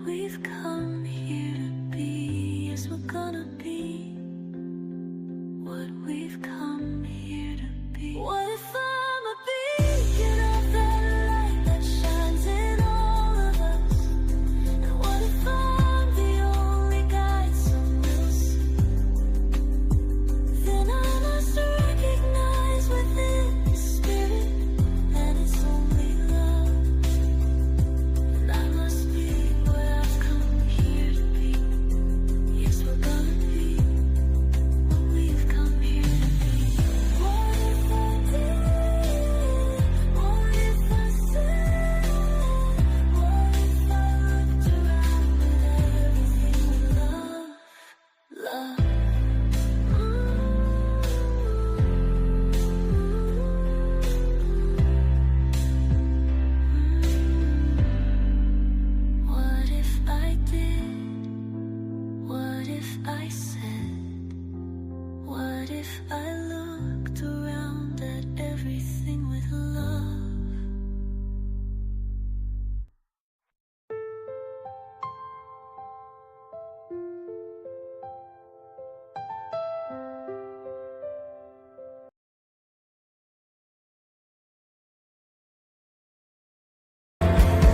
we've come here to be. Yes, we're gonna be what we've come here to be. What if I'm a beacon of that light that shines in all of us? And what if I'm the only guide some will see? Then I must recognize within the spirit that it's only love. And I must be what I've come here to be. Yes, we're gonna be what we've come here to be. What if I did? What if I said? What if I looked around with everything with love? Love. What if I did? What if I said? What if I looked around at everything with love?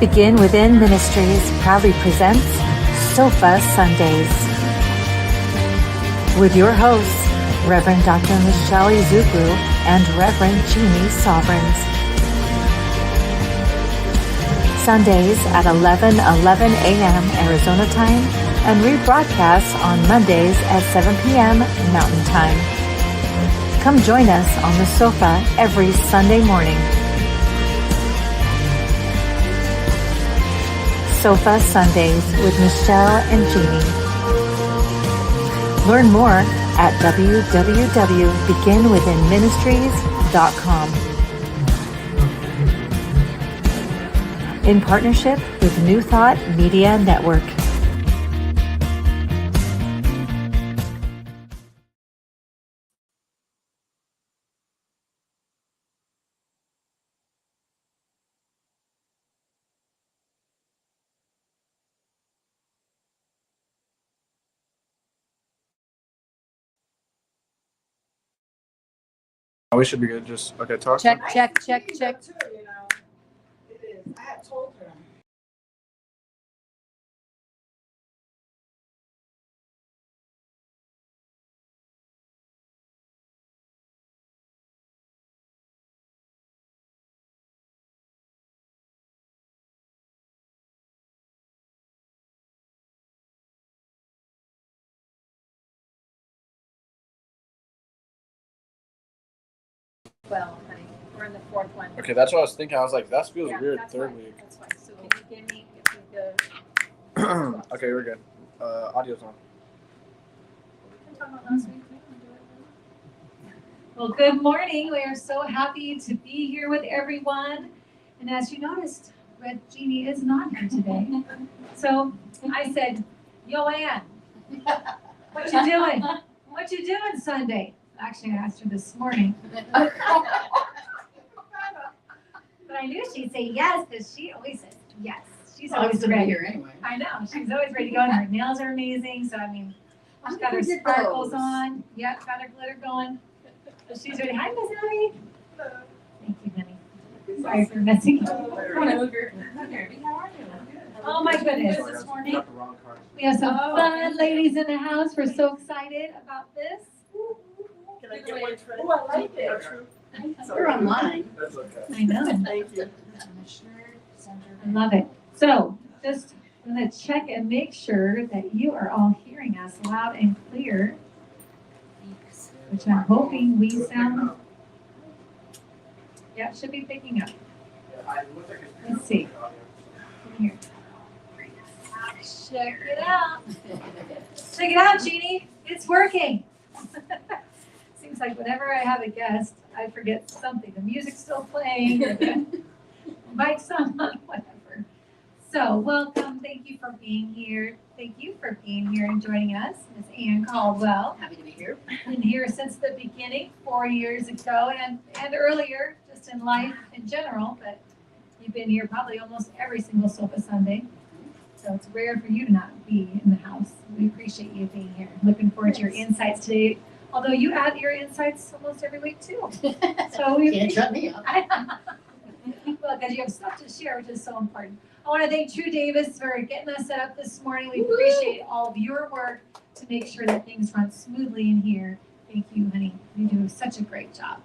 Begin Within Ministries proudly presents Sofa Sundays with your hosts, Reverend Dr. Michelle Izugwu and Reverend Jeannie Sovereigns. Sundays at 11:11 a.m. Arizona time and rebroadcasts on Mondays at 7 p.m. Mountain Time. Come join us on the sofa every Sunday morning. Sofa Sundays with Michelle and Jeannie. Learn more at www.beginwithinministries.com. In partnership with New Thought Media Network. We should be good. Just okay. Talk. Check. You know, it is. I had told her. Well, honey, we're in the fourth one. Okay, that's what I was thinking. I was like, that feels Yeah, weird. that's Third fine. week. That's fine. So can you give me the Okay, we're good. Audio's on. we can talk about last week. We can do it. Well, good morning. We are so happy to be here with everyone. And as you noticed, Red Jeannie is not here today. So I said, Yo, Ann, what you doing? What you doing Sunday? Actually, I asked her this morning. But I knew she'd say yes because she always says yes. She's always ready. here anyway. I know. She's always ready to go. And her nails are amazing. So, I mean, she's got her sparkles on. Yep, got her glitter going. So she's ready. Hi, Miss Abby. Thank you, honey. Sorry for messing up. Oh, my goodness. This morning, Got the wrong card. we have some fun ladies in the house. We're so excited about this. Can I get one tray? Oh, I like it. We're online. That's okay. I know. Thank you. I love it. So just I'm going to check and make sure that you are all hearing us loud and clear, which I'm hoping we sound. Yeah, it should be picking up. Let's see. Here. Check it out. Check it out, Jeannie. It's working. Seems like whenever I have a guest, I forget something. The music's still playing, or the mic's on, whatever. So, welcome. Thank you for being here. Thank you for being here and joining us, Ms. Ann Caldwell. Happy to be here. Been here since the beginning, 4 years ago, and earlier, just in life in general. But you've been here probably almost every single Sofa Sunday. so it's rare for you to not be in the house. We appreciate you being here. Looking forward to your insights today. Although you add your insights almost every week too. So we Can't shut me up. well, because you have stuff to share, which is so important. I want to thank True Davis for getting us set up this morning. We appreciate all of your work to make sure that things run smoothly in here. Thank you, honey. You do such a great job.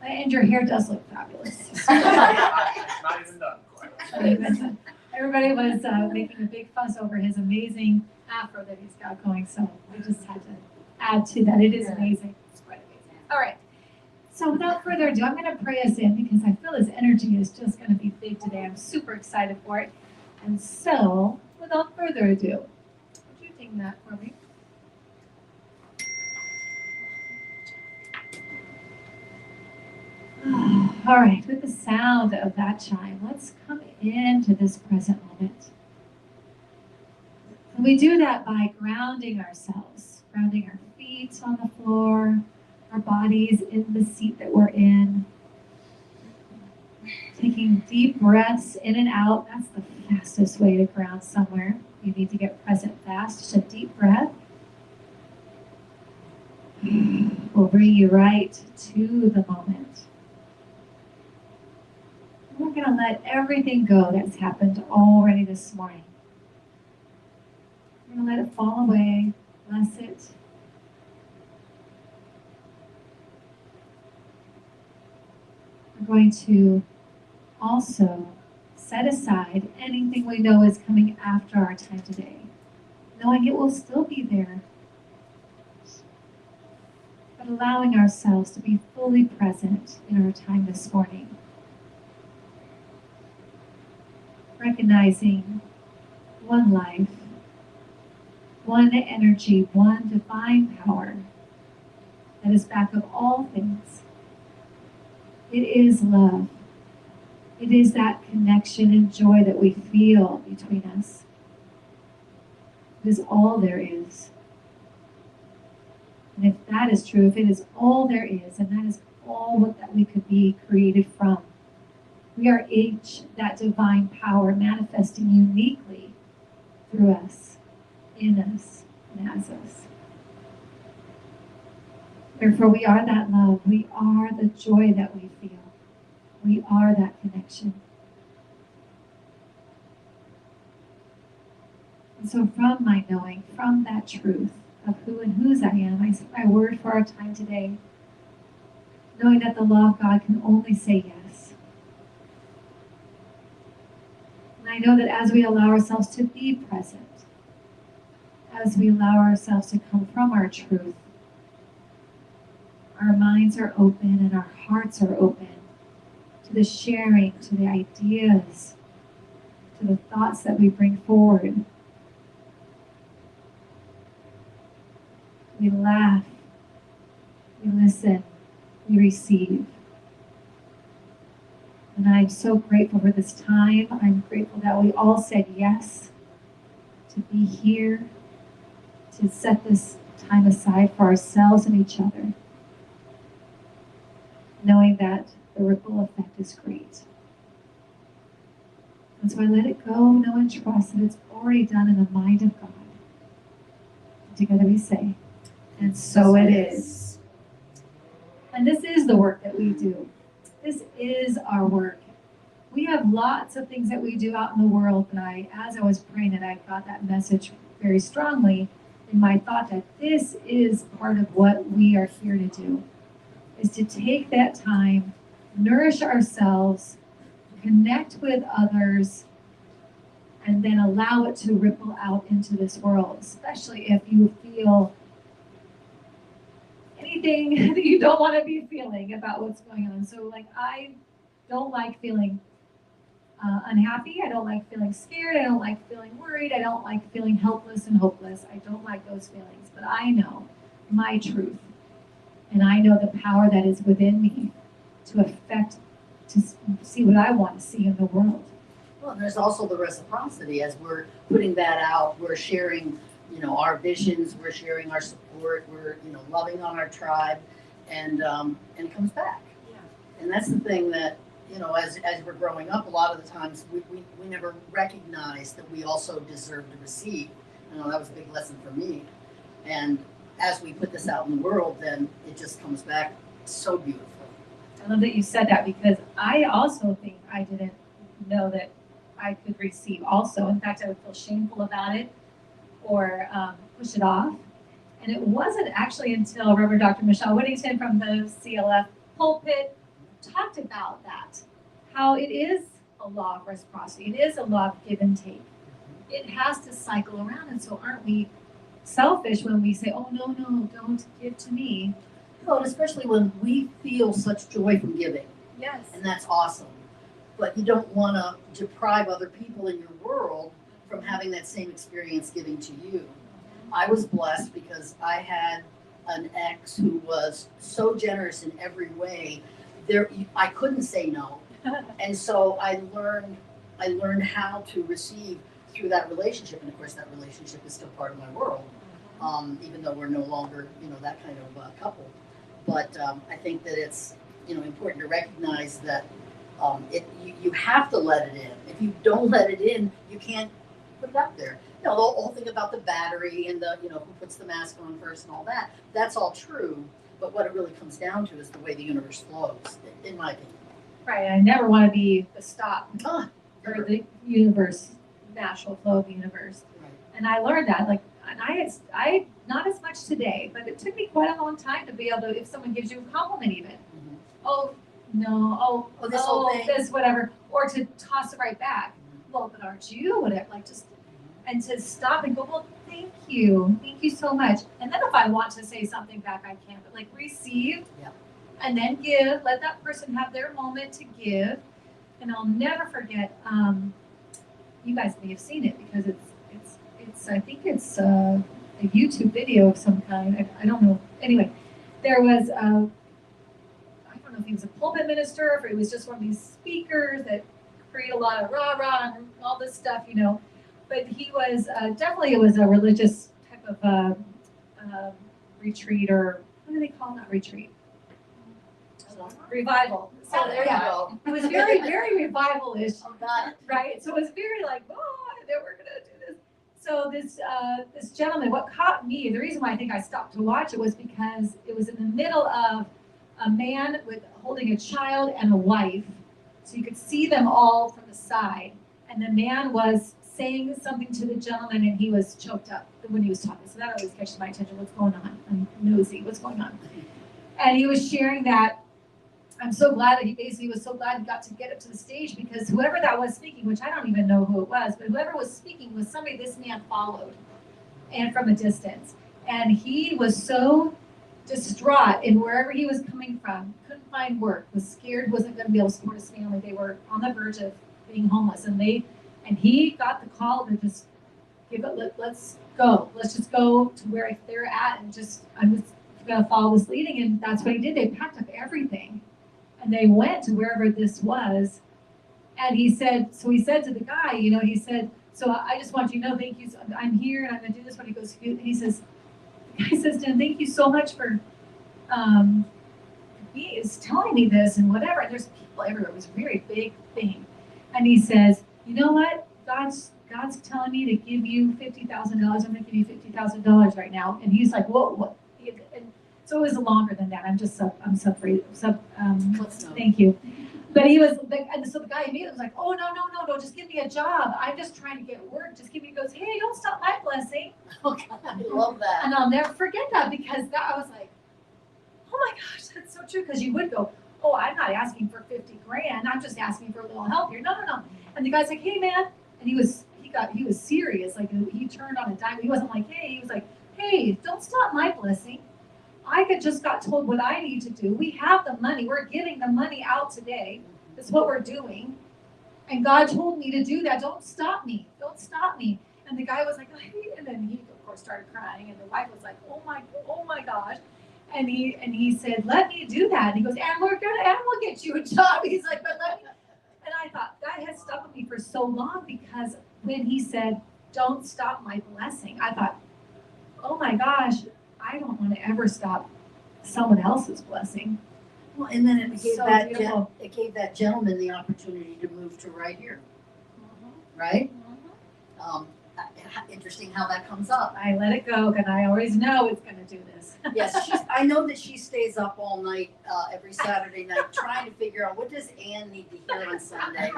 And your hair does look fabulous. Not even done. Everybody was making a big fuss over his amazing afro that he's got going, so we just had to add to that. It is amazing. It's quite amazing. All right. So without further ado, I'm going to pray us in because I feel his energy is just going to be big today. I'm super excited for it. And so, without further ado, would you ding that for me? All right, with the sound of that chime, let's come into this present moment. And we do that by grounding ourselves, grounding our feet on the floor, our bodies in the seat that we're in. Taking deep breaths in and out. That's the fastest way to ground somewhere. You need to get present fast. Just a deep breath will bring you right to the moment. We're going to let everything go that's happened already this morning. We're going to let it fall away, bless it. We're going to also set aside anything we know is coming after our time today, knowing it will still be there, but allowing ourselves to be fully present in our time this morning. Recognizing one life, one energy, one divine power that is back of all things. It is love. It is that connection and joy that we feel between us. It is all there is. And if that is true, if it is all there is, and that is all that we could be created from, we are each that divine power manifesting uniquely through us, in us, and as us. Therefore, we are that love. We are the joy that we feel. We are that connection. And so from my knowing, from that truth of who and whose I am, I say my word for our time today, knowing that the law of God can only say yes. And I know that as we allow ourselves to be present, as we allow ourselves to come from our truth, our minds are open and our hearts are open to the sharing, to the ideas, to the thoughts that we bring forward. We laugh, we listen, we receive. And I'm so grateful for this time. I'm grateful that we all said yes to be here, to set this time aside for ourselves and each other, knowing that the ripple effect is great. And so I let it go, know and trust that it's already done in the mind of God. Together we say, and so it is. And this is the work that we do. This is our work. We have lots of things that we do out in the world, but as I was praying, that I got that message very strongly in my thought that this is part of what we are here to do, is to take that time, nourish ourselves, connect with others, and then allow it to ripple out into this world, especially if you feel anything that you don't want to be feeling about what's going on. So like, I don't like feeling unhappy. I don't like feeling scared. I don't like feeling worried. I don't like feeling helpless and hopeless. I don't like those feelings, but I know my truth. And I know the power that is within me to affect, to see what I want to see in the world. Well, there's also the reciprocity. As we're putting that out, we're sharing, our visions, we're sharing our support, we're, loving on our tribe, and it comes back. Yeah. And that's the thing that, you know, as we're growing up, a lot of the times we never recognize that we also deserve to receive. You know, that was a big lesson for me. And as we put this out in the world, then it just comes back so beautiful. I love that you said that because I also think I didn't know that I could receive also. In fact, I would feel shameful about it or push it off. And it wasn't actually until Reverend Dr. Michelle Whittington from the CLF pulpit talked about that, how it is a law of reciprocity. It is a law of give and take. It has to cycle around. And so aren't we selfish when we say, oh, no, don't give to me. No, and especially when we feel such joy from giving, Yes. and that's awesome. But you don't want to deprive other people in your world from having that same experience giving to you. I was blessed because I had an ex who was so generous in every way. I couldn't say no, and so I learned how to receive through that relationship. And of course, that relationship is still part of my world, even though we're no longer, you know, that kind of couple. But I think that it's, you know, important to recognize that you have to let it in. If you don't let it in, you can't put it out there. You know, the whole thing about the battery and the, you know, who puts the mask on first and all that, that's all true. But what it really comes down to is the way the universe flows, in my opinion. Right. I never want to be the stop Ah, for the universe, natural flow of the universe. right. And I learned that, like, and I not as much today, but it took me quite a long time to be able to, if someone gives you a compliment even, Mhm. oh, no, Oh, this whole thing. this, whatever, or to toss it right back. Well, but aren't you, whatever, like just, and to stop and go, well, thank you so much. And then if I want to say something back, I can, but like receive, Yeah. and then give, let that person have their moment to give. And I'll never forget, you guys may have seen it because it's I think it's a YouTube video of some kind. I don't know. Anyway, there was I don't know if he was a pulpit minister, or if he was just one of these speakers that create a lot of rah-rah and all this stuff, you know. But he was definitely, it was a religious type of retreat, or what do they call that retreat? Revival. So Oh, there you go. it was very, very revival-ish. Oh, got it. Right, so it was very like, oh, that we're gonna do this. So this gentleman, what caught me, the reason why I think I stopped to watch it was because it was in the middle of a man with holding a child and a wife, so you could see them all from the side, and the man was saying something to the gentleman, and he was choked up when he was talking. So that always catches my attention. What's going on? I'm nosy. What's going on? And he was sharing that. I'm so glad that he basically was so glad he got to get up to the stage, because whoever that was speaking, which I don't even know who it was, but whoever was speaking was somebody this man followed, and from a distance. And he was so distraught in wherever he was coming from, couldn't find work, was scared, wasn't going to be able to support his family. They were on the verge of being homeless, and he got the call to just give it. Let's go. Let's just go to where they're at, and just I'm just going to follow this leading. And that's what he did. They packed up everything. And they went to wherever this was. And he said to the guy, you know, he said, so I just want you to know, thank you. I'm here and I'm going to do this. When he goes, he says, the guy says to him, thank you so much for he is telling me this and whatever. And there's people everywhere. It was a very big thing. And he says, you know what? God's telling me to give you $50,000. I'm going to give you $50,000 right now. And he's like, what? And so it was longer than that. Thank you. But he was, and so the guy immediately was like, oh, no, just give me a job. I'm just trying to get work. Just give me, he goes, hey, don't stop my blessing. Oh, God, I love that. And I'll never forget that, because I was like, oh my gosh, that's so true. Because you would go, oh, I'm not asking for 50 grand. I'm just asking for a little help here. No. And the guy's like, hey, man. And he was serious. Like, he turned on a dime. He wasn't like, hey, he was like, hey, don't stop my blessing. I just got told what I need to do. We have the money. We're giving the money out today. That's what we're doing. And God told me to do that. Don't stop me. Don't stop me. And the guy was like, and then he, of course, started crying. And the wife was like, oh my gosh. And he said, let me do that. And he goes, and we'll get you a job. He's like, but let me. And I thought, that has stuck with me for so long, because when he said, don't stop my blessing, I thought, oh my gosh, I don't want to ever stop someone else's blessing. Well, and then it gave So that, beautiful. it gave that gentleman the opportunity to move to right here, right? Interesting how that comes up. I let it go, because I always know it's gonna do this. Yes, I know that she stays up all night, every Saturday night, trying to figure out what does Ann need to hear on Sunday.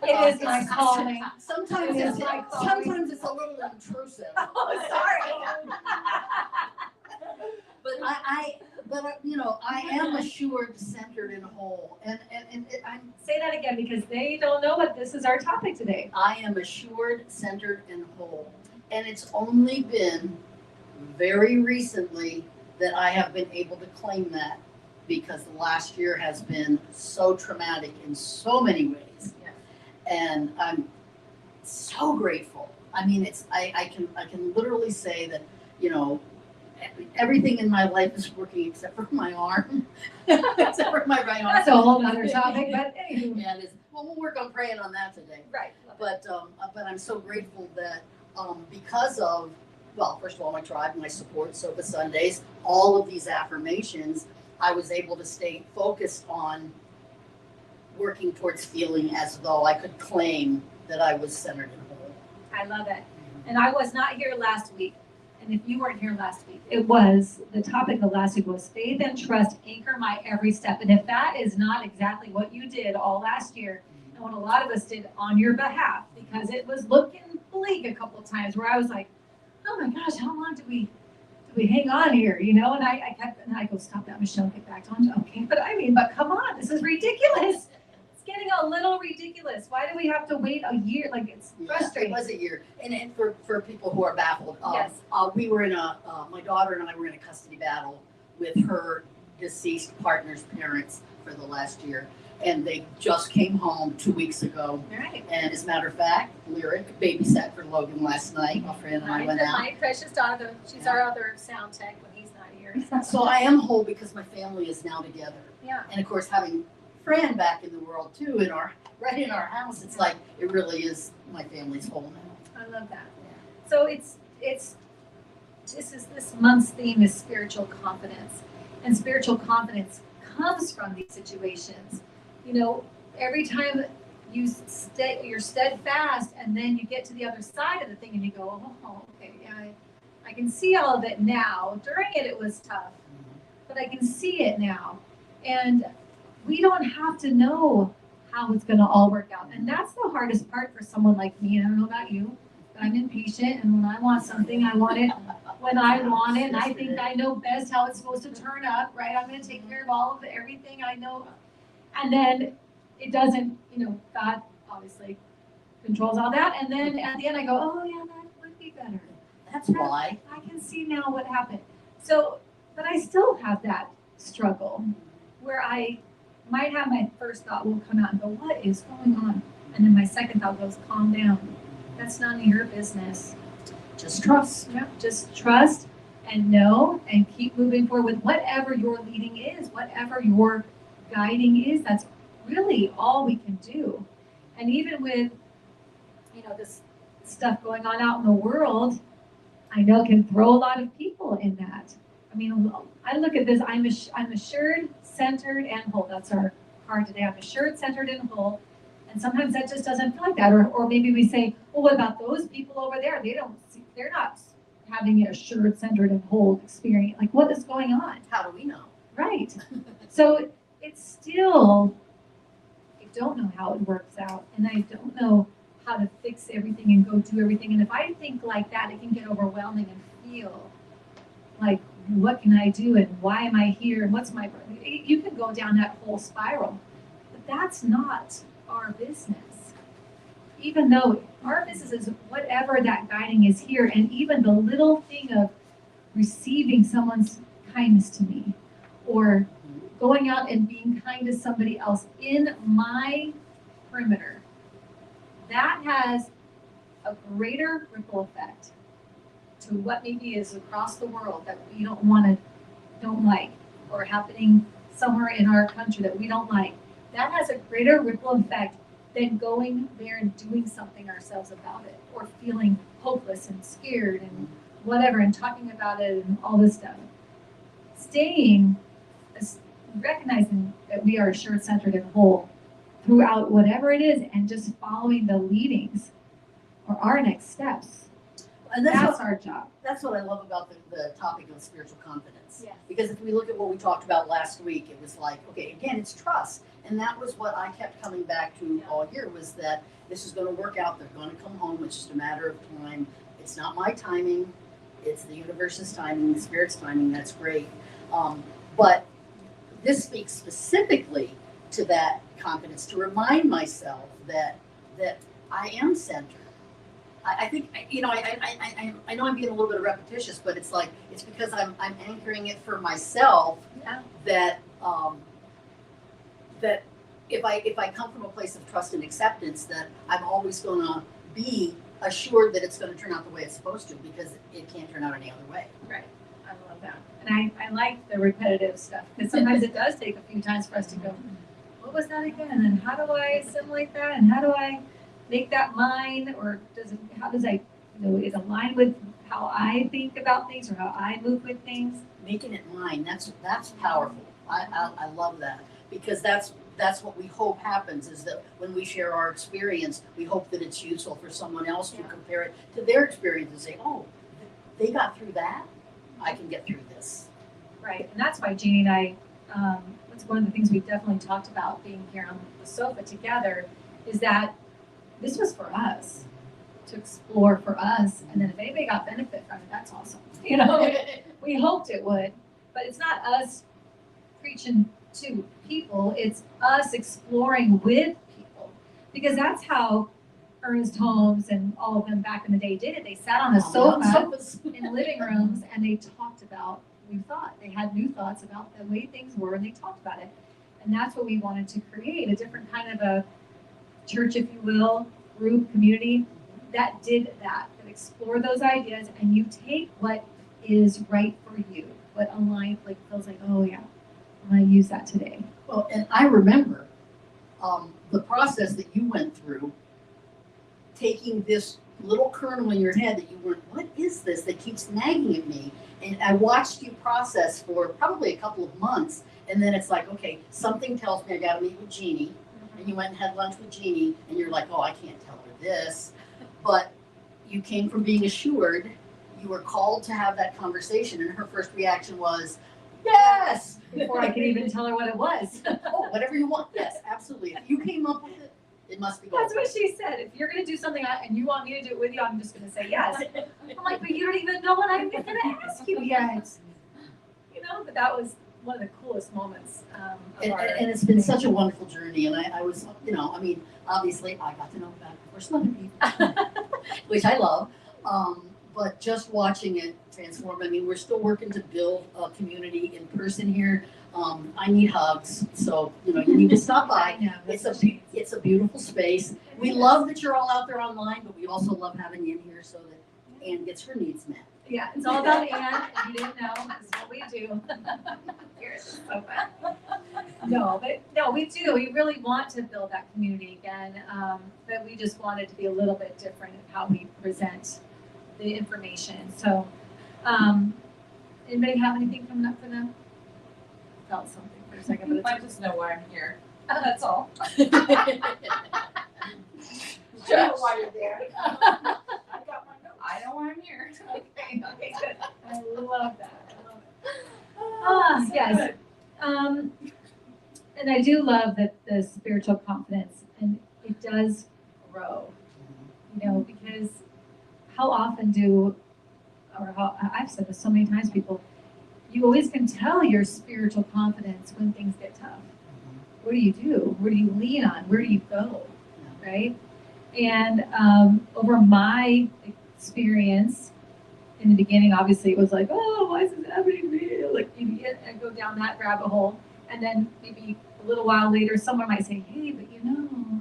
It is my calling. Sometimes It is it's, my calling. sometimes it's a little intrusive. Oh, sorry. But I am assured, centered, and whole, and Say that again, because they don't know what this is our topic today. I am assured, centered, and whole. And it's only been very recently that I have been able to claim that, because the last year has been so traumatic in so many ways. Yeah. And I'm so grateful. I mean, I can literally say that, everything in my life is working except for my arm, except for my right arm. That's a whole nother topic, but anywho. Yeah, it is. Well, we'll work on praying on that today. Right. But I'm so grateful that because of, well, first of all, my tribe, my support, Sofa Sundays, all of these affirmations, I was able to stay focused on working towards feeling as though I could claim that I was centered and whole. I love it. And I was not here last week. And if you weren't here last week, the topic of last week was faith and trust anchor my every step. And if that is not exactly what you did all last year, and what a lot of us did on your behalf, because it was looking bleak a couple of times where I was like, oh my gosh, how long do we hang on here? And I go, stop that, Michelle, get back on. Okay, but come on, this is ridiculous. It's getting a little ridiculous. Why do we have to wait a year? Like, it's frustrating. It was a year. And for people who are baffled, Yes. we were in my daughter and I were in a custody battle with her deceased partner's parents for the last year. And they just came home 2 weeks ago. Right. And as a matter of fact, Lyric babysat for Logan last night. My friend and I went out. My precious daughter, she's our other sound tech when he's not here. So I am whole because my family is now together. Yeah. And of course, having Fran back in the world too, right in our house, it's like, it really is, my family's whole now. I love that. So this month's theme is spiritual confidence. And spiritual confidence comes from these situations. Every time you're steadfast, and then you get to the other side of the thing and you go, oh, okay, yeah, I can see all of it now. During it was tough, but I can see it now. And we don't have to know how it's going to all work out. And that's the hardest part for someone like me. And I don't know about you, but I'm impatient. And when I want something, I want it when I want it. And I think I know best how it's supposed to turn up, right? I'm going to take care of all of everything I know. And then it doesn't, God obviously controls all that. And then at the end I go, oh yeah, that would be better. That's why. I can see now what happened. So, but I still have that struggle where I might have my first thought will come out and go, what is going on? And then my second thought goes, calm down. That's none of your business. Just trust. Yeah, just trust and know and keep moving forward with whatever your leading is, whatever your guiding is. That's really all we can do. And even with, this stuff going on out in the world, I know can throw a lot of people in that. I mean, I look at this, I'm assured, centered, and whole. That's our card today. I'm assured, centered, and whole. And sometimes that just doesn't feel like that. Or maybe we say, well, what about those people over there? They're not having an assured, centered, and whole experience. Like, what is going on? How do we know? Right. So it's still, I don't know how it works out. And I don't know how to fix everything and go do everything. And if I think like that, it can get overwhelming and feel like, what can I do? And why am I here? And what's my, you can go down that whole spiral. But that's not our business. Even though our business is whatever that guiding is here, and even the little thing of receiving someone's kindness to me, or going out and being kind to somebody else in my perimeter, that has a greater ripple effect to what maybe is across the world that we don't like, or happening somewhere in our country that we don't like. That has a greater ripple effect than going there and doing something ourselves about it, or feeling hopeless and scared and whatever, and talking about it and all this stuff. Staying recognizing that we are assured, centered, and whole throughout whatever it is, and just following the leadings or our next steps. And That's our job. that's what I love about the topic of spiritual confidence. Yes. Because if we look at what we talked about last week, it was like, okay, again, it's trust. And that was what I kept coming back to all year, was that this is going to work out. They're going to come home. It's just a matter of time. It's not my timing. It's the universe's timing, the spirit's timing. That's great. But this speaks specifically to that confidence, to remind myself that I am centered. I think, you know, I know I'm being a little bit repetitious, but it's like, it's because I'm anchoring it for myself. Yeah. That that if I come from a place of trust and acceptance, that I'm always going to be assured that it's going to turn out the way it's supposed to, because it can't turn out any other way. Right. I love that. And I like the repetitive stuff, because sometimes it does take a few times for us to go, what was that again? And how do I assimilate that? And how do I make that mine? Or how does it align with how I think about things or how I move with things? Making it mine, that's powerful. I love that, because that's what we hope happens, is that when we share our experience, we hope that it's useful for someone else to compare it to their experience and say, oh, they got through that, I can get through this. Right, and that's why Jeannie and I, that's one of the things we definitely talked about being here on the sofa together, is that this was for us, to explore for us, and then if anybody got benefit from it, that's awesome. You know, we hoped it would, but it's not us preaching to people, it's us exploring with people, because that's how Ernest Holmes and all of them back in the day did it. They sat on a sofa in living rooms and they talked about new thought. They had new thoughts about the way things were, and they talked about it. And that's what we wanted to create, a different kind of a church, if you will, group, community that did that explored those ideas, and you take what is right for you, what aligns, like feels like, oh yeah, I'm gonna use that today. Well, and I remember the process that you went through, taking this little kernel in your head that you were, what is this that keeps nagging at me? And I watched you process for probably a couple of months, and then it's like, okay, something tells me I got to meet with Jeannie, and you went and had lunch with Jeannie, and you're like, oh, I can't tell her this, but you came from being assured. You were called to have that conversation, and her first reaction was, yes! Before I could even tell her what it was. Oh, whatever you want. Yes, absolutely. If you came up with it, it must be gold. That's what she said. If you're gonna do something and you want me to do it with you, I'm just gonna say yes. I'm like, but you don't even know what I'm gonna ask you yet. You know, but that was one of the coolest moments of And it's been such a wonderful journey, and I was, you know, I mean, obviously I got to know about, of course, other people, which I love, but just watching it transform. I mean, we're still working to build a community in person here. I need hugs, so you know, you need to stop by. I know, It's a beautiful space. We love that you're all out there online, but we also love having you in here so that Ann gets her needs met. Yeah, it's all about Ann. If you didn't know, this is what we do. Here, it's so fun. No, we do. We really want to build that community again, but we just wanted to be a little bit different in how we present the information. So, anybody have anything coming up for them? Felt something for a second, but it's I just know why I'm here. That's all. Just why you're there. I got my notes. I know why I'm here. okay, good. I love that. Ah, yes. And I do love that the spiritual confidence, and it does grow, you know, because how often I've said this so many times, people, you always can tell your spiritual confidence when things get tough. What do you do? Where do you lean on? Where do you go? Right? And over my experience in the beginning, obviously it was like, oh, why is this happening to me? Like you get and go down that rabbit hole. And then maybe a little while later, someone might say, hey, but you know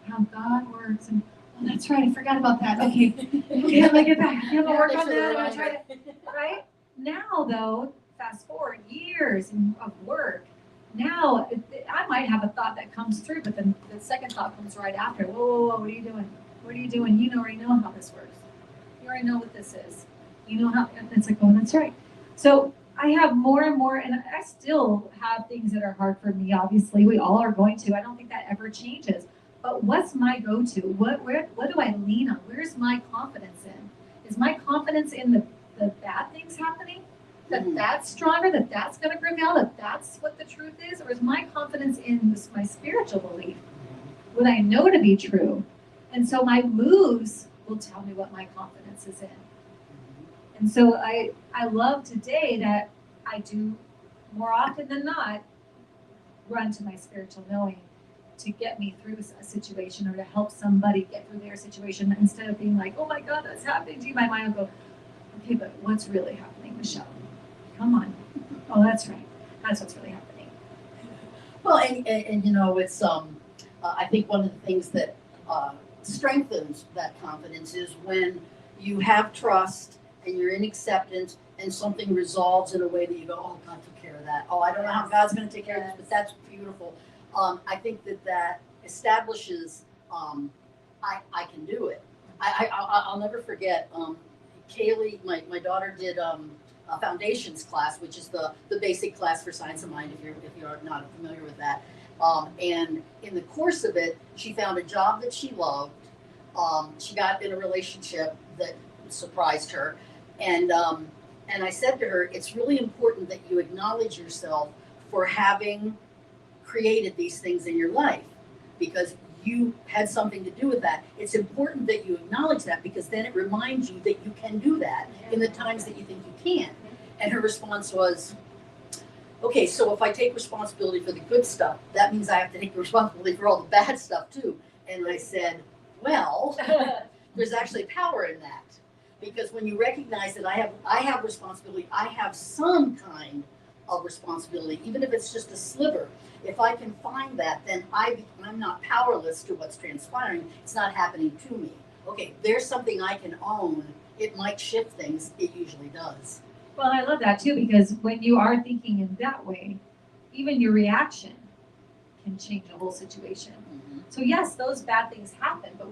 how God works. And oh, that's right, I forgot about that. Okay, I'm gonna get back. I'm gonna work on that. I'm gonna try to, right? Now though, fast forward years of work. Now I might have a thought that comes through, but then the second thought comes right after. Whoa, what are you doing? What are you doing? You already know how this works. You already know what this is. You know how, and it's like, oh, that's right. So I have more and more, and I still have things that are hard for me. Obviously, we all are going to. I don't think that ever changes. But what's my go-to? What do I lean on? Where's my confidence in? Is my confidence in the bad things happening? That that's stronger, that that's going to prevail, that that's what the truth is? Or is my confidence in this, my spiritual belief, what I know to be true? And so my moves will tell me what my confidence is in. And so I love today that I do more often than not run to my spiritual knowing to get me through a situation or to help somebody get through their situation instead of being like, oh my God, that's happening to you. My mind will go, okay, but what's really happening, Michelle? Come on. Oh, that's right. That's what's really happening. Well, and you know, it's I think one of the things that strengthens that confidence is when you have trust and you're in acceptance and something resolves in a way that you go, oh, God took care of that. Oh, I don't know how God's going to take care of this, but that's beautiful. I think that establishes I can do it. I'll never forget. Kaylee, my daughter did a foundations class, which is the basic class for science of mind. If you're not familiar with that, and in the course of it, she found a job that she loved. She got in a relationship that surprised her, and I said to her, it's really important that you acknowledge yourself for having created these things in your life, because you had something to do with that. It's important that you acknowledge that, because then it reminds you that you can do that in the times that you think you can't. And her response was, okay, so if I take responsibility for the good stuff, that means I have to take responsibility for all the bad stuff too. And I said, well, there's actually power in that, because when you recognize that I have responsibility, I have some kind of responsibility, even if it's just a sliver. If I can find that, then I'm not powerless to what's transpiring. It's not happening to me. Okay, there's something I can own. It might shift things. It usually does. Well, I love that too, because when you are thinking in that way, even your reaction can change a whole situation. Mm-hmm. So yes, those bad things happen, but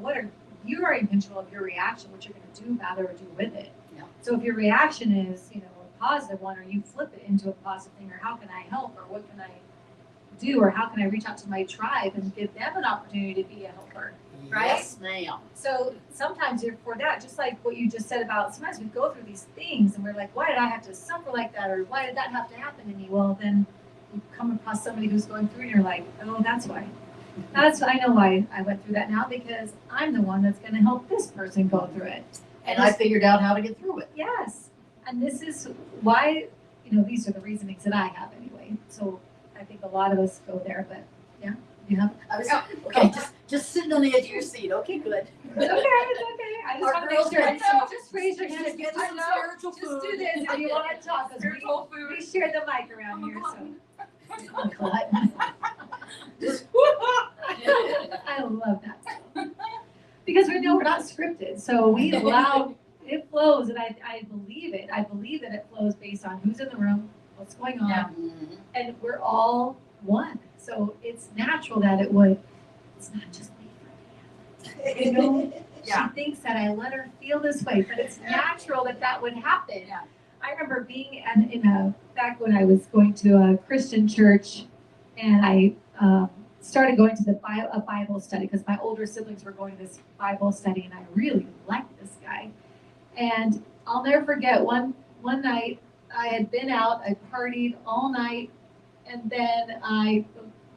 you are in control of your reaction, what you're going to do about it or do with it. Yeah. So if your reaction is, a positive one, or you flip it into a positive thing, or how can I help, or what can I do, or how can I reach out to my tribe and give them an opportunity to be a helper, right? Yes, ma'am. So sometimes you're for that, just like what you just said about sometimes we go through these things and we're like, why did I have to suffer like that, or why did that have to happen to me? Well, then you come across somebody who's going through and you're like, oh, that's why. I know why I went through that now, because I'm the one that's going to help this person go through it. And I figured out how to get through it. Yes. And this is why, these are the reasonings that I have anyway. So I think a lot of us go there, but yeah, you have. Okay, just sitting on the edge of your seat. Okay, good. It's okay. I just Our want to girls make sure. ready to- Just raise your hand if you Get some spiritual food. Just do this if you want to talk. 'Cause Spiritual food. we share the mic around here, so. I love that. Because we know we're not scripted, so we allow, it flows, and I believe it. I believe that it flows based on who's in the room, what's going on, Yeah. Mhm. and we're all one. So it's natural that it would, it's not just me. Yeah. She thinks that I let her feel this way, but it's natural that would happen. Yeah. I remember being back when I was going to a Christian church, and I started going to a Bible study, because my older siblings were going to this Bible study, and I really liked this guy. And I'll never forget one night I had been out, I partied all night, and then I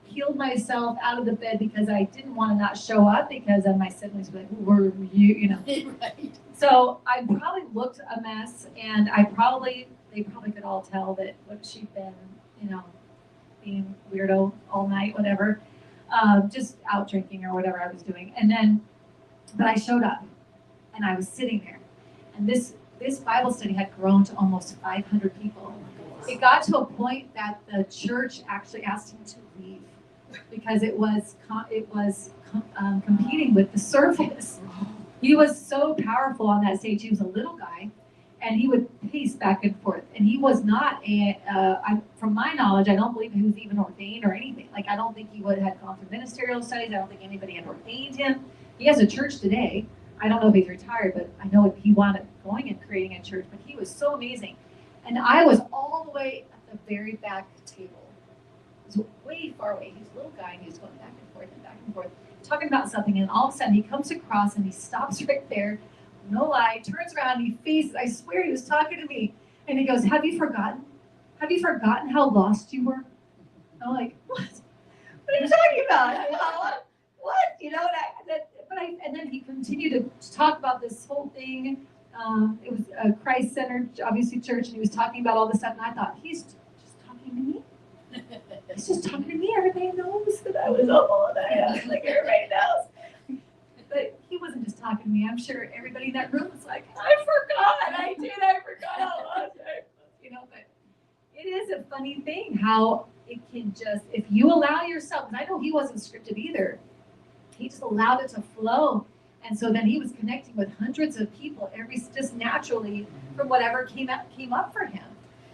peeled myself out of the bed because I didn't want to not show up, because then my siblings were like, who were you, Right. So I probably looked a mess, and they probably could all tell that she'd been, being weirdo all night, whatever, just out drinking or whatever I was doing. But I showed up, and I was sitting there, and this Bible study had grown to almost 500 people. It got to a point that the church actually asked him to leave, because it was competing with the service. He was so powerful on that stage. He was a little guy, and he would pace back and forth. And he was not from my knowledge, I don't believe he was even ordained or anything. Like, I don't think he had gone through ministerial studies. I don't think anybody had ordained him. He has a church today. I don't know if he's retired, but I know he wound up going and creating a church. But he was so amazing. And I was all the way at the very back table. It was way far away. He was a little guy and he was going back and forth and back and forth, talking about something. And all of a sudden he comes across and he stops right there. No lie, turns around and he faces, I swear he was talking to me. And he goes, have you forgotten? Have you forgotten how lost you were? I'm like, what? What are you talking about? What? You know, and then he continued to talk about this whole thing. It was a Christ-centered, obviously, church, and he was talking about all this stuff. And I thought, he's just talking to me. He's just talking to me. Everybody knows that I was all of that. Like everybody knows. But he wasn't just talking to me. I'm sure everybody in that room was like, I forgot. I forgot how lost I was. You know, but it is a funny thing how it can just, if you allow yourself, and I know he wasn't scripted either. He just allowed it to flow. And so then he was connecting with hundreds of people, just naturally from whatever came up for him.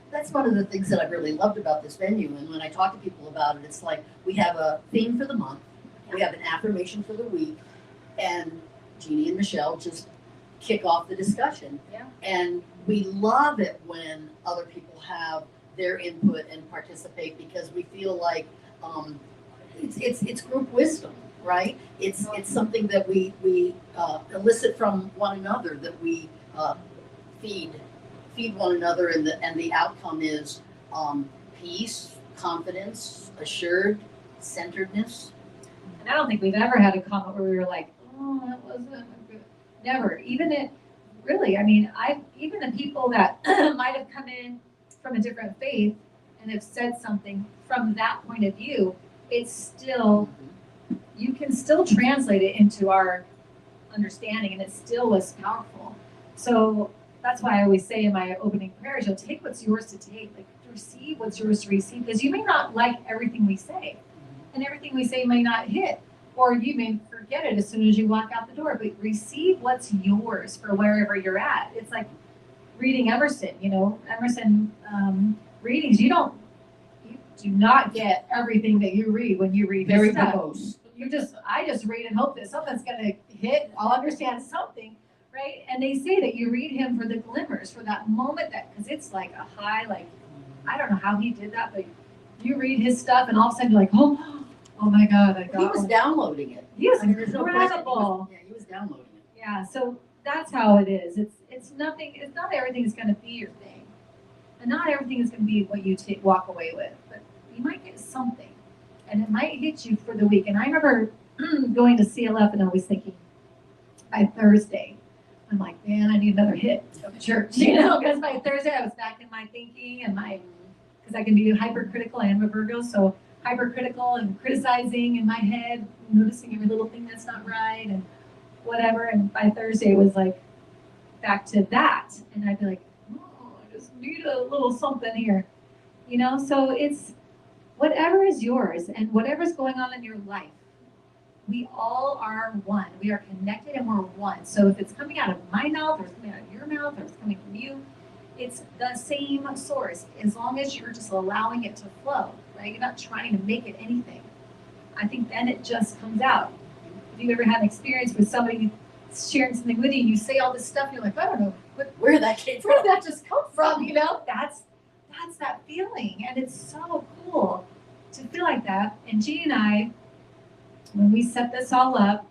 That's one of the things that I really loved about this venue. And when I talk to people about it, it's like we have a theme for the month, we have an affirmation for the week, and Jeannie and Michelle just kick off the discussion. Yeah. And we love it when other people have their input and participate because we feel like it's group wisdom, right? It's something that we elicit from one another, that we feed one another, and the outcome is peace, confidence, assured, centeredness. And I don't think we've ever had a comment where we were like, oh, that wasn't good. Never. Even it, really, I mean, even the people that might have come in from a different faith and have said something from that point of view, it's still, you can still translate it into our understanding, and it still was powerful. So that's why I always say in my opening prayers, you'll take what's yours to take, like receive what's yours to receive, because you may not like everything we say, and everything we say may not hit, or you may forget it as soon as you walk out the door, but receive what's yours for wherever you're at. It's like reading Emerson, Emerson readings, you do not get everything that you read when you read Very his stuff. verbose. I just read and hope that something's gonna hit, I'll understand something, right? And they say that you read him for the glimmers, for that moment, because it's like a high, like, I don't know how he did that, but you read his stuff and all of a sudden you're like, oh my God, I got He was downloading it. He was There's no question. incredible. He was downloading it. Yeah, so that's how it is. It's not everything is gonna be your thing. And not everything is gonna be what you walk away with, but you might get something. And it might hit you for the week. And I remember going to CLF and always thinking, by Thursday, I'm like, man, I need another hit of church, because by Thursday I was back in my thinking and because I can be hypercritical. I am a Virgo, so hypercritical and criticizing in my head, noticing every little thing that's not right and whatever. And by Thursday it was like back to that. And I'd be like, oh, I just need a little something here, So it's whatever is yours and whatever's going on in your life. We all are one. We are connected and we're one. So if it's coming out of my mouth or it's coming out of your mouth or it's coming from you, it's the same source as long as you're just allowing it to flow, right? You're not trying to make it anything. I think then it just comes out. If you've ever had an experience with somebody sharing something with you and you say all this stuff, you're like, I don't know Where that came where from. did that just come from, That's that feeling. And it's so cool to feel like that. And Jeannie and I, when we set this all up,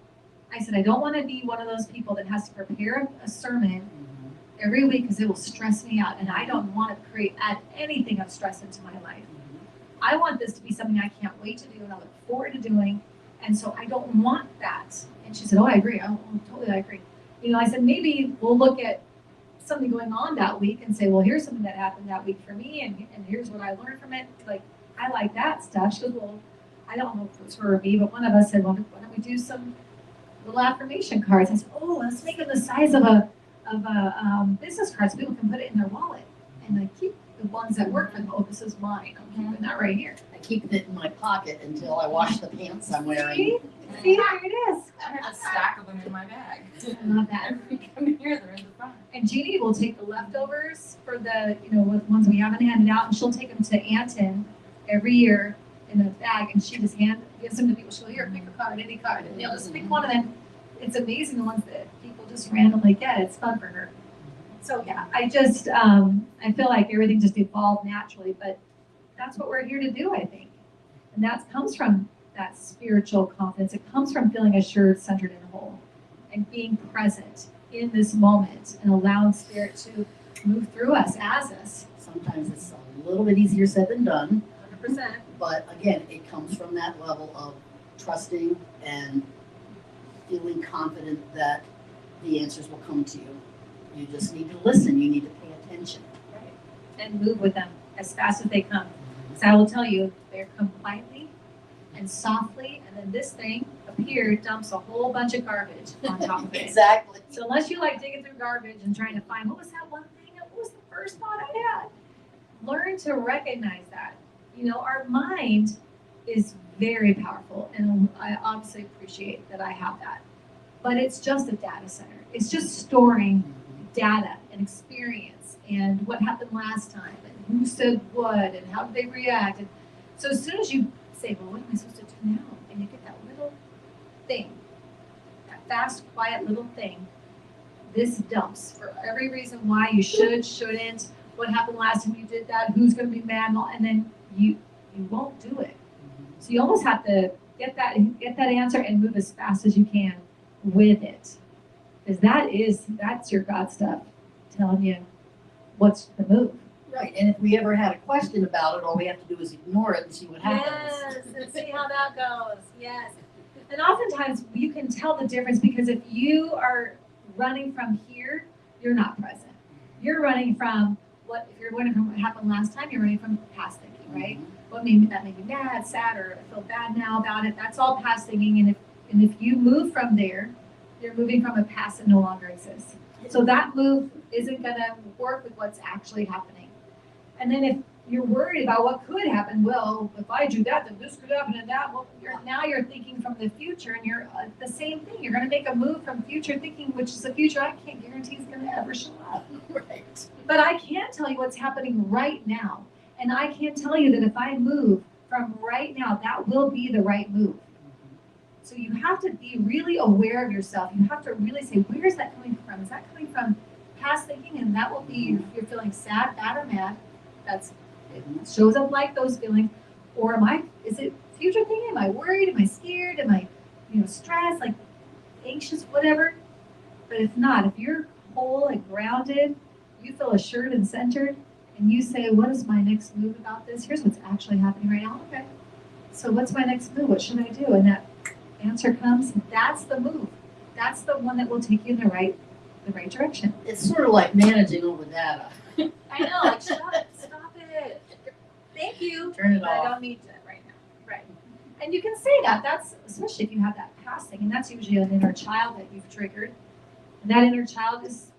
I said, I don't want to be one of those people that has to prepare a sermon every week because it will stress me out. And I don't want to add anything of stress into my life. I want this to be something I can't wait to do and I look forward to doing. And so I don't want that. And she said, oh, I agree. I agree. I said, maybe we'll look at something going on that week and say, well, here's something that happened that week for me. And here's what I learned from it. Like, I like that stuff. She goes, well, I don't know if it was her or me, but one of us said, well, why don't we do some little affirmation cards? I said, oh, let's make them the size of a business card so people can put it in their wallet. And I keep the ones that work for them. Oh, this is mine. I'm keeping that right here. I keep it in my pocket until I wash the pants I'm wearing. See, there it is. I have a stack of them in my bag. I love that. Every we come here, they're in the front. And Jeannie will take the leftovers for the, with ones we haven't handed out, and she'll take them to Anton every year in a bag, and she just gives them to people. She'll pick a card, any card, and they'll just pick one, and then it's amazing the ones that people just randomly get. It's fun for her. So yeah, I just, I feel like everything just evolved naturally, but that's what we're here to do, I think. And that comes from that spiritual confidence. It comes from feeling assured, centered, and whole, and being present in this moment and allowing spirit to move through us, as us. Sometimes it's a little bit easier said than done, 100%. but again, it comes from that level of trusting and feeling confident that the answers will come to you. You just need to listen. You need to pay attention. Right. And move with them as fast as they come. So I will tell you, they come quietly and softly, and then this thing up here dumps a whole bunch of garbage on top of it. Exactly. So unless you like digging through garbage and trying to find what was that one thing, what was the first thought I had, learn to recognize that. You know, our mind is very powerful, and I obviously appreciate that I have that. But it's just a data center. It's just storing data and experience and what happened last time and who said what and how did they react. And so as soon as you say, well, what am I supposed to do now? And you get that little thing, that fast, quiet little thing, this dumps for every reason why you should, shouldn't, what happened last time you did that, who's going to be mad, and then you won't do it. So you almost have to get that answer and move as fast as you can with it. Because that's your God stuff telling you what's the move. Right, and if we ever had a question about it, all we have to do is ignore it and see what happens. Yes, and see how that goes. Yes. And oftentimes you can tell the difference because if you are running from here, you're not present. You're running from if you're running from what happened last time, you're running from past thinking, right? What made me mad, sad, or I feel bad now about it. That's all past thinking. And if you move from there, you're moving from a past that no longer exists. So that move isn't going to work with what's actually happening. And then if you're worried about what could happen, well, if I do that, then this could happen and that. Well, now you're thinking from the future, and you're the same thing. You're going to make a move from future thinking, which is the future I can't guarantee is going to ever show up. Right. But I can tell you what's happening right now. And I can tell you that if I move from right now, that will be the right move. So you have to be really aware of yourself. You have to really say, where is that coming from? Is that coming from past thinking? And that will be you're feeling sad, bad, or mad. It shows up like those feelings. Or is it future thinking? Am I worried? Am I scared? Am I, stressed, like anxious, whatever? But if not, if you're whole and grounded, you feel assured and centered, and you say, what is my next move about this? Here's what's actually happening right now. Okay. So what's my next move? What should I do? And that answer comes. That's the move. That's the one that will take you in the right direction. It's sort of like managing over data. I know. Like, stop it. Thank you. Turn it But I off. don't need to right now. Right. And you can say that. That's especially if you have that past thing, and that's usually an inner child that you've triggered. And that inner child is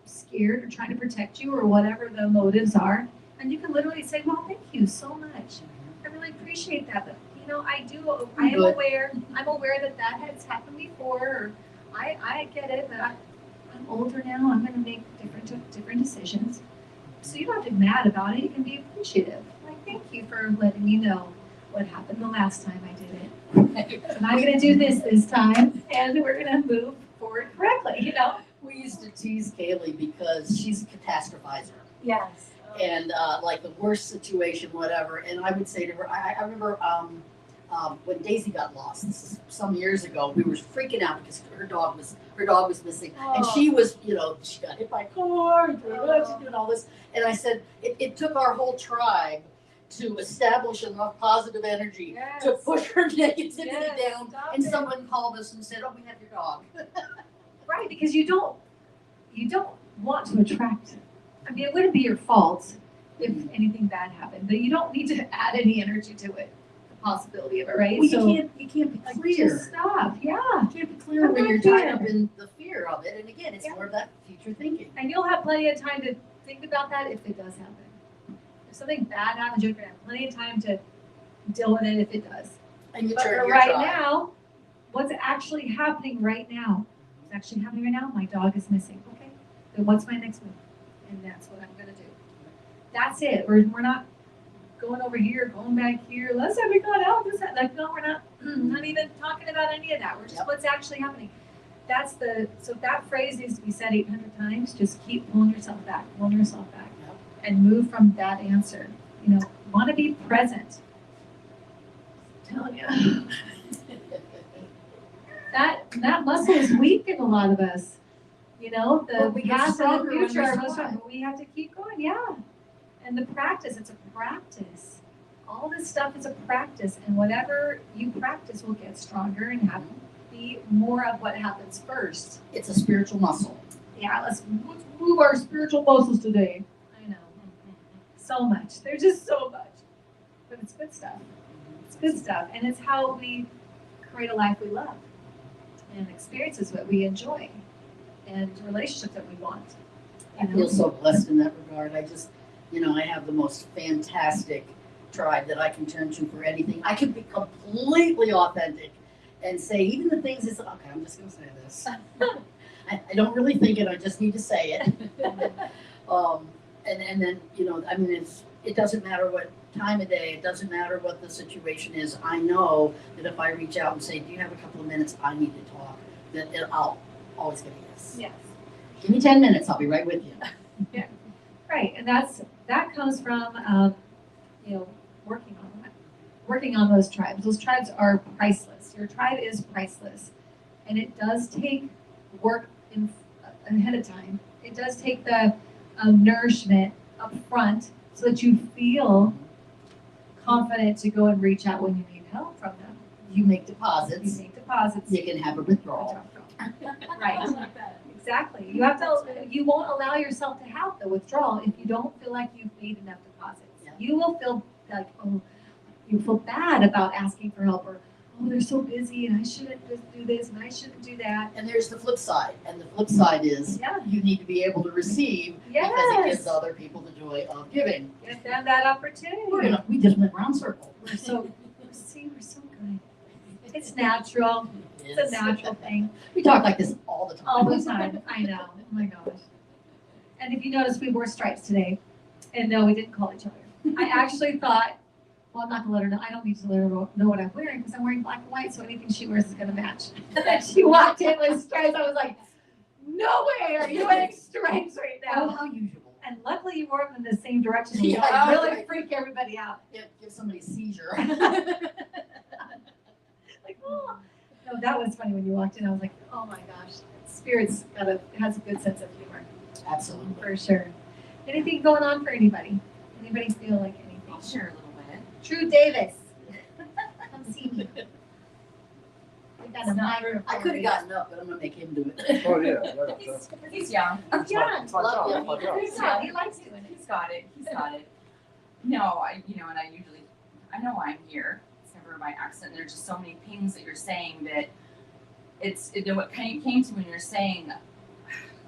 scared or trying to protect you or whatever the motives are. And you can literally say, well, thank you so much. I really appreciate that. But, I am Good. aware. I'm aware that has happened before. Or I get it, but I'm older now. I'm going to make different decisions. So you don't have to be mad about it. You can be appreciative. Like, thank you for letting me know what happened the last time I did it. And I'm going to do this time, and we're going to move forward correctly, We used to tease Kaylee because she's a catastrophizer. Yes. And like the worst situation, whatever. And I would say to her, I remember when Daisy got lost, this is some years ago, we were freaking out because her dog was missing. And she was, she got hit by a car, and all this. And I said, it took our whole tribe to establish enough positive energy to push her negativity down. And someone called us and said, oh, we have your dog. Right, because you don't want to attract. I mean, it wouldn't be your fault if anything bad happened, but you don't need to add any energy to it. The possibility of it, right? Well, So you can't be clear. just stop. Yeah, You can't be clear when you're tied up in the fear of it. And again, it's more of that future thinking. and you'll have plenty of time to think about that if it does happen. If something bad happens, you're gonna have plenty of time to deal with it if it does. And you But turn for your right tribe. now, what's actually happening right now? What's actually happening right now? My dog is missing. Okay, then what's my next move? And that's what I'm gonna do. That's it. We're not going over here, going back here. Let's have we gone out. Like, no, we're not. Not even talking about any of that. We're just what's actually happening. so that phrase needs to be said 800 times. Just keep pulling yourself back, Yep. and move from that answer. You know, want to be present. I'm telling you, that muscle is weak in a lot of us. You know, the But we get past and the stronger when we future are most strive. strong, but we have to keep going. Yeah, and the practice. It's a practice. All this stuff is a practice, and whatever you practice will get stronger and have be more of what happens first. It's a spiritual muscle. Yeah, let's move our spiritual muscles today. I know. So much. There's just so much. But it's good stuff. It's good stuff. And it's how we create a life we love and experiences that we enjoy and relationships that we want. I feel so blessed in that regard. I just, I have the most fantastic tribe that I can turn to for anything. I can be completely authentic and say even the things that's, okay, I'm just going to say this. I don't really think it, I just need to say it. And then, it doesn't matter what time of day, it doesn't matter what the situation is. I know that if I reach out and say, do you have a couple of minutes, I need to talk, I'll always get a yes. Yes. Give me 10 minutes, I'll be right with you. Right. And that comes from, working on those tribes. Those tribes are priceless. Your tribe is priceless. And it does take work ahead of time. It does take the nourishment up front so that you feel confident to go and reach out when you need help from them. You make You deposits, make deposits. you can have a withdrawal. Right. Exactly. You won't allow yourself to have the withdrawal if you don't feel like you've made enough deposits. Yeah. You will feel like, you feel bad about asking for help, or, they're so busy and I shouldn't just do this and I shouldn't do that. And there's the flip side, and the flip side is Yeah. you need to be able to receive because it gives other people the joy of giving. Give them that opportunity. We just went round circle. We're so good. It's natural. It's a natural thing. We talk like this all the time. All the time. I know. Oh my gosh. And if you notice, we wore stripes today. And no, we didn't call each other. I actually thought, well, I'm not gonna let her know. I don't need to let her know what I'm wearing because I'm wearing black and white, so anything she wears is gonna match. And she walked in with stripes. I was like, no way are you wearing stripes right Oh, now. how usual. And luckily you wore them in the same direction. So Yeah. you really freak everybody out. Give somebody a seizure. Like, oh. No, that was funny when you walked in. I was like, oh my gosh, Spirit's has a good sense of humor. Absolutely. For sure. Anything going on for anybody? Anybody feel like anything? I'll share a little bit. True Davis. Come see me. We got a mirror. I could have gotten up, but I'm gonna make him do it. Oh, yeah. He's young. Yeah, It's my Love job, you. it's my job. he's not. He likes doing it. He's got it. He's got it. No, and I know why I'm here. It's never by accident. There's just so many things that you're saying that what kind of came to when you're saying,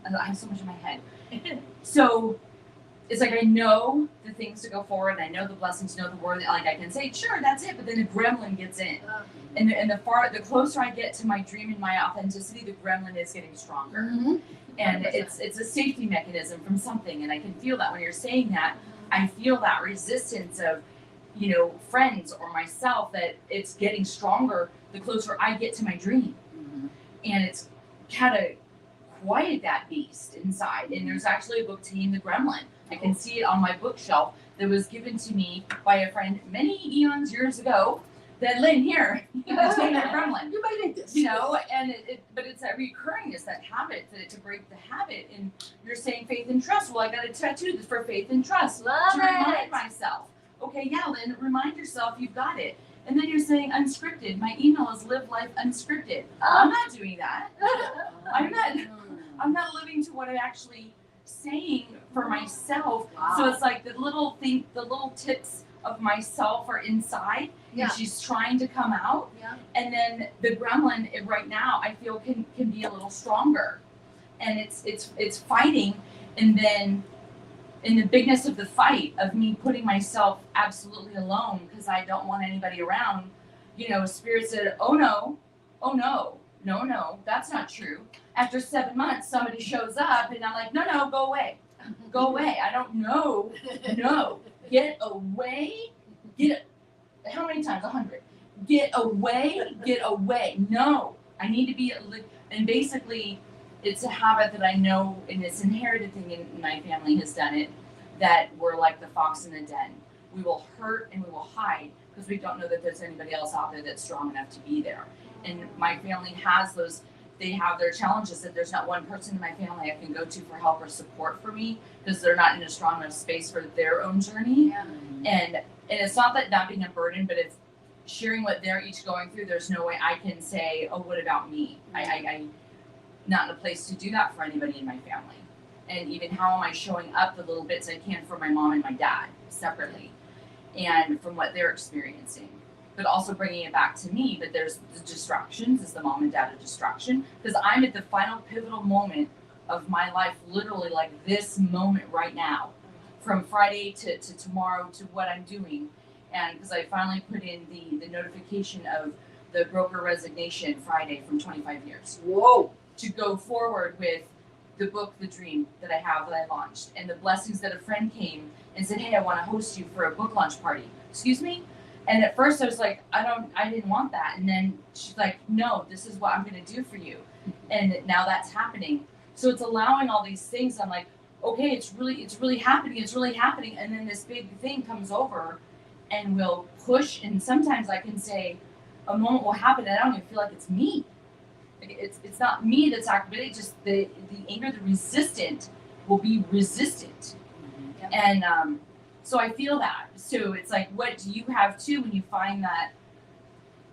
I have so much in my head. So it's like I know the things to go forward. I know the blessings, know the word. Like I can say, sure, that's it. But then the gremlin gets in, and the closer I get to my dream and my authenticity, the gremlin is getting stronger. Mhm. And it's a safety mechanism from something, and I can feel that when you're saying that. I feel that resistance of, friends or myself, that it's getting stronger the closer I get to my dream, Mhm. and it's kind of quieted that beast inside. And there's actually a book, Tame the Gremlin. I can see it on my bookshelf that was given to me by a friend many years ago. That Lynn here, Tame the Gremlin. You might make this. And but it's that recurringness, that habit, to break the habit. And you're saying faith and trust. Well, I got a tattoo that's for faith and trust. Love to remind it. myself. Okay, yeah, Lynn, remind yourself you've got it. And then you're saying unscripted. My email is live life unscripted. I'm not doing that. I'm not living to what I'm actually saying for myself. Wow. So it's like the little tips of myself are inside. Yeah. And she's trying to come out. Yeah. And then the gremlin right now I feel can be a little stronger. And it's fighting, and then in the bigness of the fight of me putting myself absolutely alone because I don't want anybody around, Spirit said, oh no, that's not true. After 7 months, somebody shows up and I'm like, no, go away. I don't know. No, get away. How many times? 100. Get away. No, I need to be, And basically, it's a habit that I know, and it's inherited thing, and my family has done it, that we're like the fox in the den. We will hurt and we will hide because we don't know that there's anybody else out there that's strong enough to be there. And my family has those, they have their challenges that there's not one person in my family I can go to for help or support for me because they're not in a strong enough space for their own journey. Yeah. And it's not that not being a burden, but it's sharing what they're each going through. There's no way I can say, oh, what about me? I not in a place to do that for anybody in my family. And even how am I showing up the little bits I can for my mom and my dad separately and from what they're experiencing, but also bringing it back to me. But there's the distractions. Is the mom and dad a distraction? Because I'm at the final pivotal moment of my life, literally like this moment right now, from Friday to tomorrow to what I'm doing. And because I finally put in the notification of the broker resignation Friday from 25 years. Whoa. To go forward with the book, The Dream, that I have that I launched, and the blessings that a friend came and said, hey, I want to host you for a book launch party. Excuse me? And at first I was like, I didn't want that. And then she's like, no, this is what I'm going to do for you. And now that's happening. So it's allowing all these things. I'm like, okay, it's really happening. And then this big thing comes over and will push. And sometimes I can say a moment will happen and I don't even feel like it's me. It's not me that's active, but it just the anger, the resistant will be resistant. Yep. And so I feel that. So it's like, what do you have too when you find that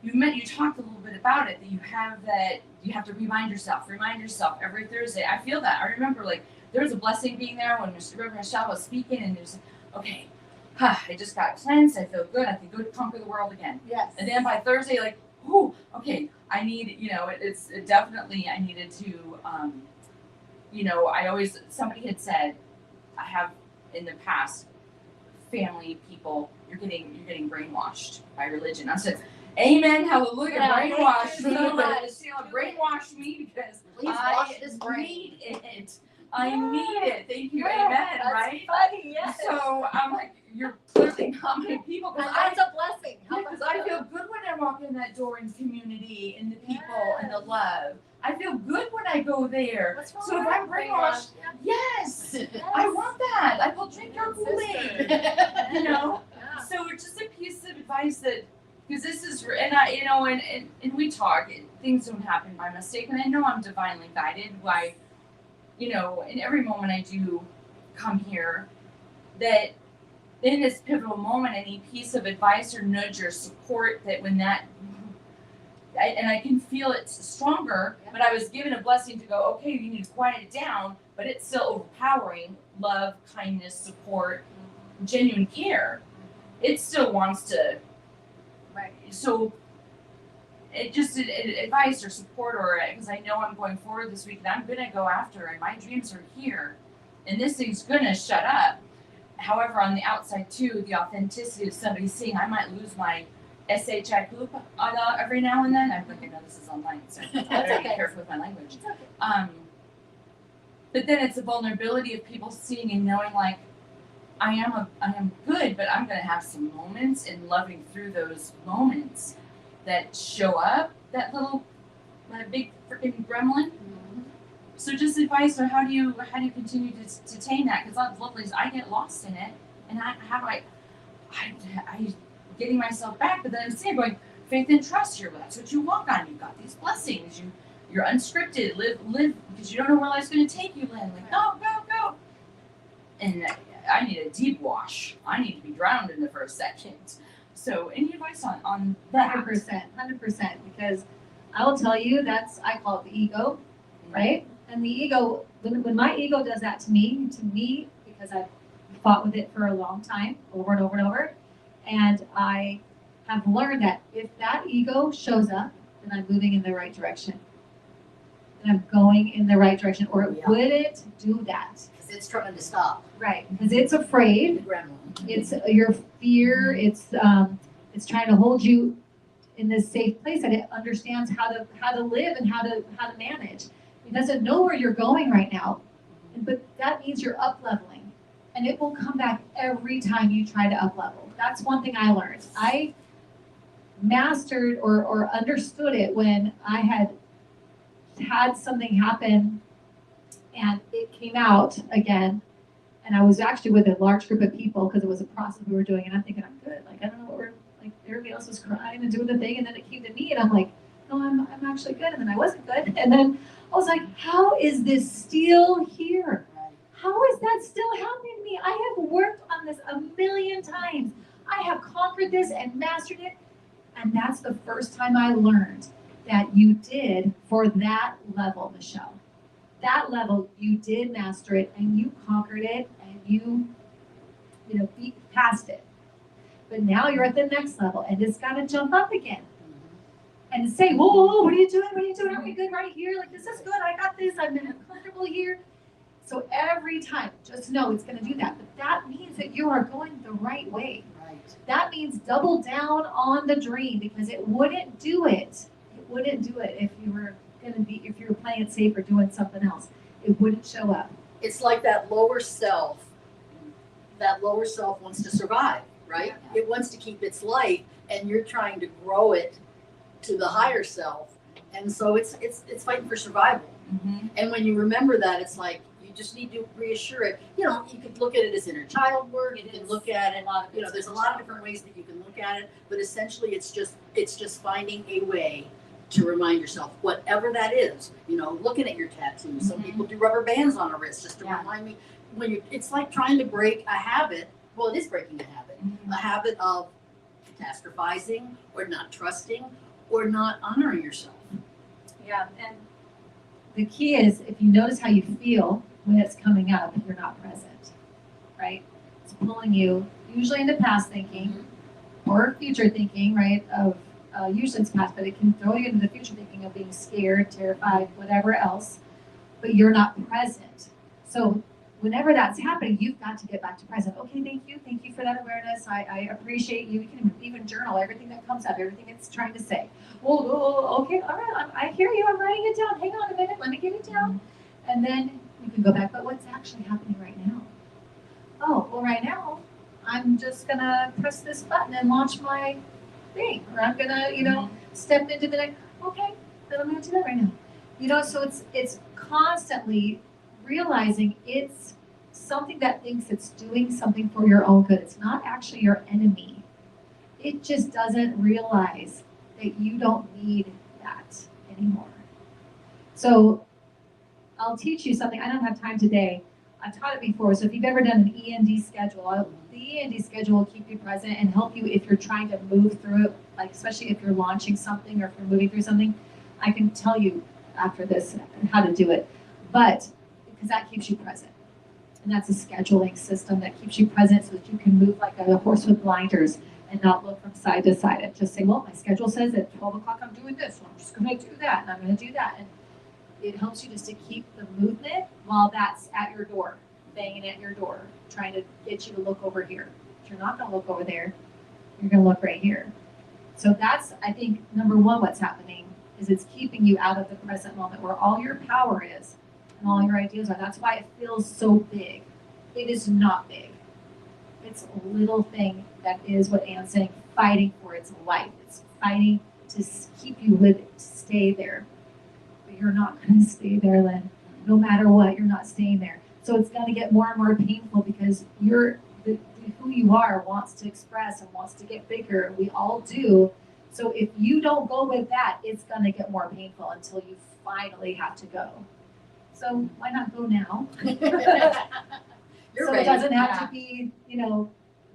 you talked a little bit about it, that you have to remind yourself every Thursday. I feel that. I remember like there was a blessing being there when Reverend Michelle was speaking, and there's okay, I just got cleansed, I feel good, I can go conquer the world again. Yes. And then by Thursday, like, ooh, okay, I need, it definitely, I needed to, somebody had said, I have in the past, family, people, you're getting brainwashed by religion. I said, amen, hallelujah, Yeah, brainwash thank me, you so but much. brainwash me because Please I wash this brain. need it. I need it. Thank you, amen, That's right? funny, yes. So I'm like, you're clearly not my people, And because that's a blessing. Help us I know. feel good when I walk in that door in community and the people and the Yes. love. I feel good when I go there. What's wrong So if with I'm brainwashed, yes, I want that. I will drink your Kool-Aid. Yeah. So it's just a piece of advice that, because this is, and I, and we talk, things don't happen by mistake, and I know I'm divinely guided by, in every moment I do come here, that in this pivotal moment, any piece of advice or nudge or support that when that, and I can feel it stronger, but I was given a blessing to go, okay, you need to quiet it down, but it's still overpowering love, kindness, support, genuine care. It still wants to, Right. so it just advice or support, or because I know I'm going forward this week and I'm gonna go after, and my dreams are here, and this thing's gonna shut up. However, on the outside too, the authenticity of somebody seeing, I might lose my SHI poop every now and then. I'm like, I know this is online, so I better be okay. careful with my language. It's okay. But then it's a vulnerability of people seeing and knowing, like, I am good, but I'm gonna have some moments, and loving through those moments that show up, that big freaking gremlin. So just advice on how do you continue to tame that? Because that's lovely. I get lost in it, and I getting myself back. But then I'm saying, going, faith and trust here. That's what you walk on. You've got these blessings. You're unscripted. Live because you don't know where life's going to take you. Lynn, like go. And I need a deep wash. I need to be drowned in the first second. So any advice on that? 100%, because I will tell you, I call it the ego, right? And the ego, when my ego does that to me, because I've fought with it for a long time, over and over and over, and I have learned that if that ego shows up, then I'm moving in the right direction. And I'm going in the right direction, or it wouldn't do that. Because it's trying to stop Right, because it's afraid. the gremlin. It's your fear. It's trying to hold you in this safe place, and it understands how to live and how to manage. It doesn't know where you're going right now, but that means you're up leveling, and it will come back every time you try to up level. That's one thing I learned. I mastered or understood it when I had had something happen and it came out again. And I was actually with a large group of people because it was a process we were doing. And I'm thinking, I'm good. Like, I don't know what we're, like, everybody else was crying and doing the thing. And then it came to me and I'm like, no, I'm actually good. And then I wasn't good. And then I was like, how is this still here? How is that still happening to me? I have worked on this a million times. I have conquered this and mastered it. And that's the first time I learned that you did for that level, Michelle. That level, you did master it and you conquered it and you beat past it. But now you're at the next level and it's got to jump up again. And say, whoa, whoa, whoa, what are you doing? What are you doing? Are we good right here? Like, this is good. I got this. I'm comfortable here. So every time, just know it's going to do that. But that means that you are going the right way. Right. That means double down on the dream because it wouldn't do it. It wouldn't do it if you were if you were playing it safe or doing something else. It wouldn't show up. It's like that lower self. That lower self wants to survive, right? Yeah. It wants to keep its light, and you're trying to grow it to the higher self, and so it's fighting for survival. Mm-hmm. And when you remember that, it's like you just need to reassure it. You know, you could look at it as inner child work. You can look at it. You know, there's a lot of different ways that you can look at it, but essentially, it's just finding a way to remind yourself, whatever that is. You know, looking at your tattoos. Some people do rubber bands on a wrist just to remind me. When you, it's like trying to break a habit. Well, it is breaking a habit. A habit of catastrophizing or not trusting or not honoring yourself. Yeah, and the key is if you notice how you feel when it's coming up, you're not present, right? It's pulling you usually into past thinking or future thinking, right? Of usually it's past, but it can throw you into the future thinking of being scared, terrified, whatever else, but you're not present. So whenever that's happening, you've got to get back to present. Okay, thank you for that awareness. I appreciate you. You can even journal everything that comes up, everything it's trying to say. Well, okay, all right, I hear you. I'm writing it down. Hang on a minute, let me get it down. And then you can go back, but what's actually happening right now? Oh, well, right now, I'm just gonna press this button and launch my thing. Or I'm gonna, step into the next, okay, then I'm gonna do that right now. So it's constantly realizing it's something that thinks it's doing something for your own good. It's not actually your enemy. It just doesn't realize that you don't need that anymore. So I'll teach you something. I don't have time today. I've taught it before. So if you've ever done an END schedule, the END schedule will keep you present and help you if you're trying to move through it, like especially if you're launching something or if you're moving through something. I can tell you after this how to do it. But because that keeps you present. And that's a scheduling system that keeps you present so that you can move like a horse with blinders and not look from side to side and just say, well, my schedule says at 12 o'clock I'm doing this, so I'm just going to do that, and I'm going to do that. And it helps you just to keep the movement while that's at your door, banging at your door, trying to get you to look over here. If you're not going to look over there, you're going to look right here. So that's, I think, number one, what's happening is it's keeping you out of the present moment where all your power is and all your ideas are. That's why it feels so big. It is not big. It's a little thing that is what Anne's saying, fighting for its life. It's fighting to keep you with it, to stay there. But you're not going to stay there, Lynn. No matter what, you're not staying there. So it's going to get more and more painful because who you are wants to express and wants to get bigger. We all do. So if you don't go with that, it's going to get more painful until you finally have to go. So why not go now? You're so ready. it doesn't have to be,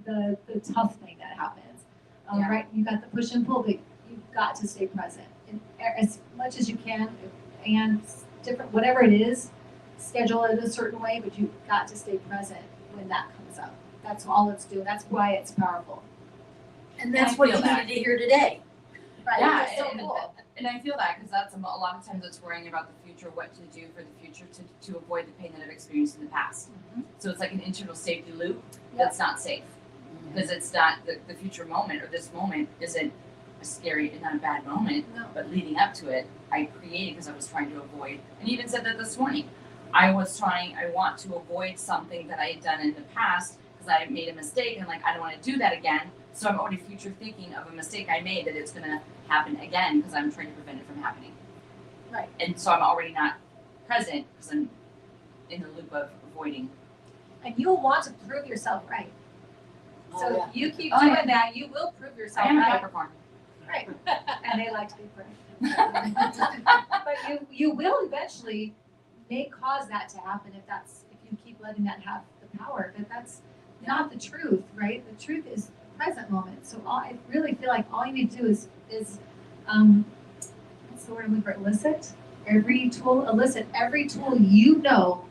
the tough thing that happens. Right? You got the push and pull, but you've got to stay present. And as much as you can, and different, whatever it is, schedule it a certain way, but you've got to stay present when that comes up. That's all it's doing. That's why it's powerful. And that's I what feel you that. needed to hear today. Right? Yeah, It's so cool. and I feel that because that's a lot of times it's worrying about the future, what to do for the future to avoid the pain that I've experienced in the past. So it's like an internal safety loop that's not safe because it's not the future moment or this moment isn't a scary and not a bad moment, but leading up to it, I created because I was trying to avoid, and even said that this morning. I want to avoid something that I had done in the past because I made a mistake and I don't want to do that again. So I'm already future thinking of a mistake I made that it's going to happen again because I'm trying to prevent it from happening. Right. And so I'm already not present because I'm in the loop of avoiding. And you'll want to prove yourself right. So Oh, if you keep Oh, doing yeah. that, you will prove I yourself am a right. Capricorn. Right. And they like to be proved. But you will eventually may cause that to happen if you keep letting that have the power. But that's not the truth, right? The truth is the present moment. So I really feel like all you need to do is what's the word I'm looking for? Elicit every tool you know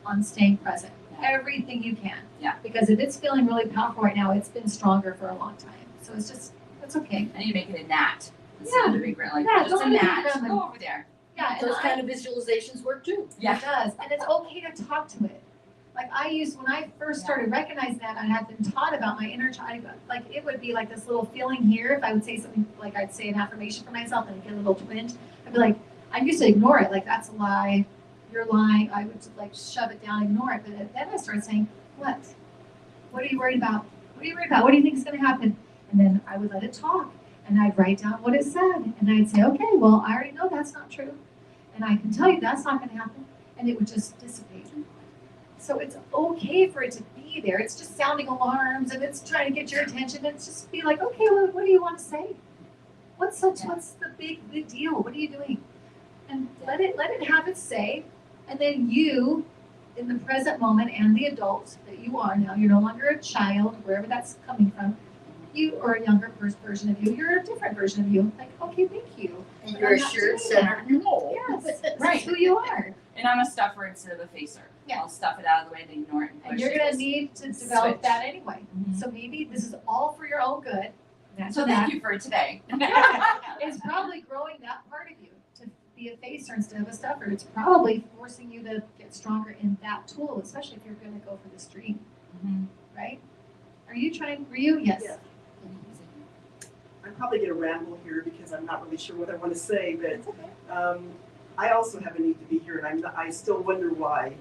on staying present. Everything you can. Yeah. Because if it's feeling really powerful right now, it's been stronger for a long time. So it's okay. I need to make it a gnat. Instead Yeah. of the big red, like, Yeah, just don't a make it gnat. gremlin. Go over there. Yeah, and Those I- kind of visualizations work too. Yeah. It does, and it's okay to talk to it. Like when I first started recognizing that, I had been taught about my inner child. Like it would be like this little feeling here. If I would say something, like I'd say an affirmation for myself, and I'd get a little twinge. I'd be like, I used to ignore it. Like that's a lie. You're lying. I would like shove it down, ignore it. But then I started saying, what? What are you worried about? What are you worried about? What do you think is going to happen? And then I would let it talk, and I'd write down what it said, and I'd say, okay, well, I already know that's not true, and I can tell you that's not going to happen, and it would just dissipate. So it's okay for it to be there. It's just sounding alarms, and it's trying to get your attention. It's just be like, okay, well, what do you want to say? What's the big deal? What are you doing? And let it have its say, and then you, in the present moment, and the adult that you are now, you're no longer a child, wherever that's coming from. You or a younger version of you. You're a different version of you. Like, okay, thank you. And But you're I'm a not shirt doing center. No. Yes, this Right. is who you are. And I'm a stuffer instead of a facer. Yeah. I'll stuff it out of the way, then ignore it and push And you're it. gonna need to develop Switch. that anyway. Mhm. So maybe this is all for your own good. That's So that. thank you for today. It's probably growing that part of you to be a facer instead of a stuffer. It's probably forcing you to get stronger in that tool, especially if you're gonna go for this dream, Mhm. right? Were you? Yes. Yeah. I'm probably going to ramble here because I'm not really sure what I want to say, but It's okay. I also have a need to be here, and I still wonder why.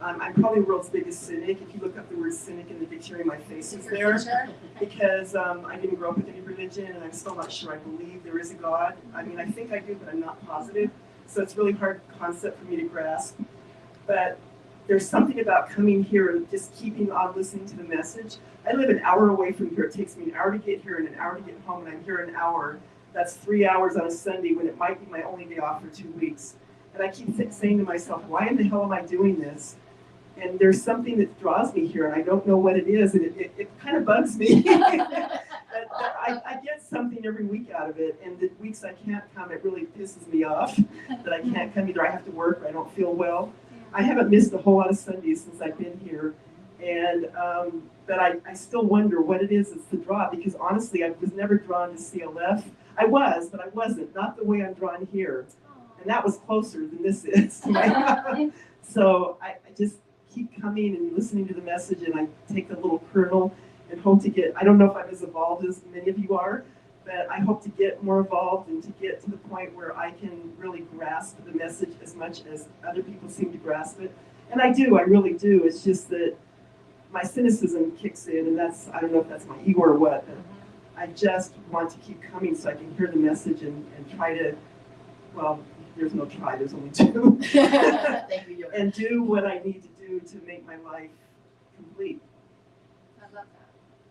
I'm probably the world's biggest cynic. If you look up the word cynic in the dictionary, my face is there because I didn't grow up with any religion, and I'm still not sure I believe there is a God. I mean, I think I do, but I'm not positive. So it's a really hard concept for me to grasp. But there's something about coming here and just keeping on listening to the message. I live an hour away from here. It takes me an hour to get here and an hour to get home, and I'm here an hour. That's 3 hours on a Sunday when it might be my only day off for 2 weeks. And I keep saying to myself, why in the hell am I doing this? And there's something that draws me here, and I don't know what it is, and it kind of bugs me. I get something every week out of it, and the weeks I can't come, it really pisses me off that I can't come. Either I have to work or I don't feel well. I haven't missed a whole lot of Sundays since I've been here, and but I still wonder what it is that's the draw, because honestly, I was never drawn to CLF. I was, but I wasn't, not the way I'm drawn here. And that was closer than this is. So I just keep coming and listening to the message, and I take the little kernel and hope to get, I don't know if I'm as evolved as many of you are, but I hope to get more evolved and to get to the point where I can really grasp the message as much as other people seem to grasp it. And I do, I really do. It's just that my cynicism kicks in, and that's, I don't know if that's my ego or what, but I just want to keep coming so I can hear the message and try to, well, there's no try, there's only do. Thank you. And do what I need to do to make my life complete. I love that.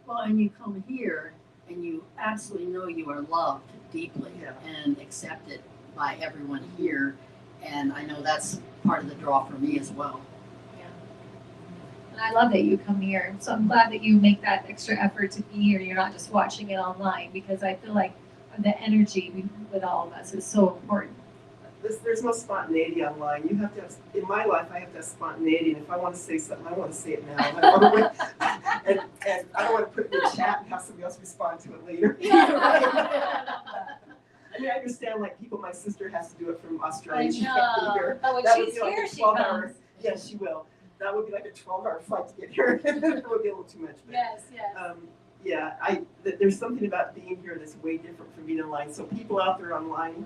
Well, and you come here and you absolutely know you are loved deeply Yeah. and accepted by everyone here. And I know that's part of the draw for me as well. And I love that you come here. So I'm glad that you make that extra effort to be here. You're not just watching it online, because I feel like the energy with all of us is so important. There's no spontaneity online. You have to have, in my life, I have to have spontaneity. And if I want to say something, I want to say it now. I don't want to wait, and I don't want to put it in the chat and have somebody else respond to it later. I mean, I understand, like, people, my sister has to do it from Australia. I She can't be know. here. But when That would she's be like here, a she 12-hour comes. Yes, she will. That would be like a 12-hour flight to get here. It would be a little too much. But, Yes. yeah, there's something about being here that's way different from being online. So people out there online,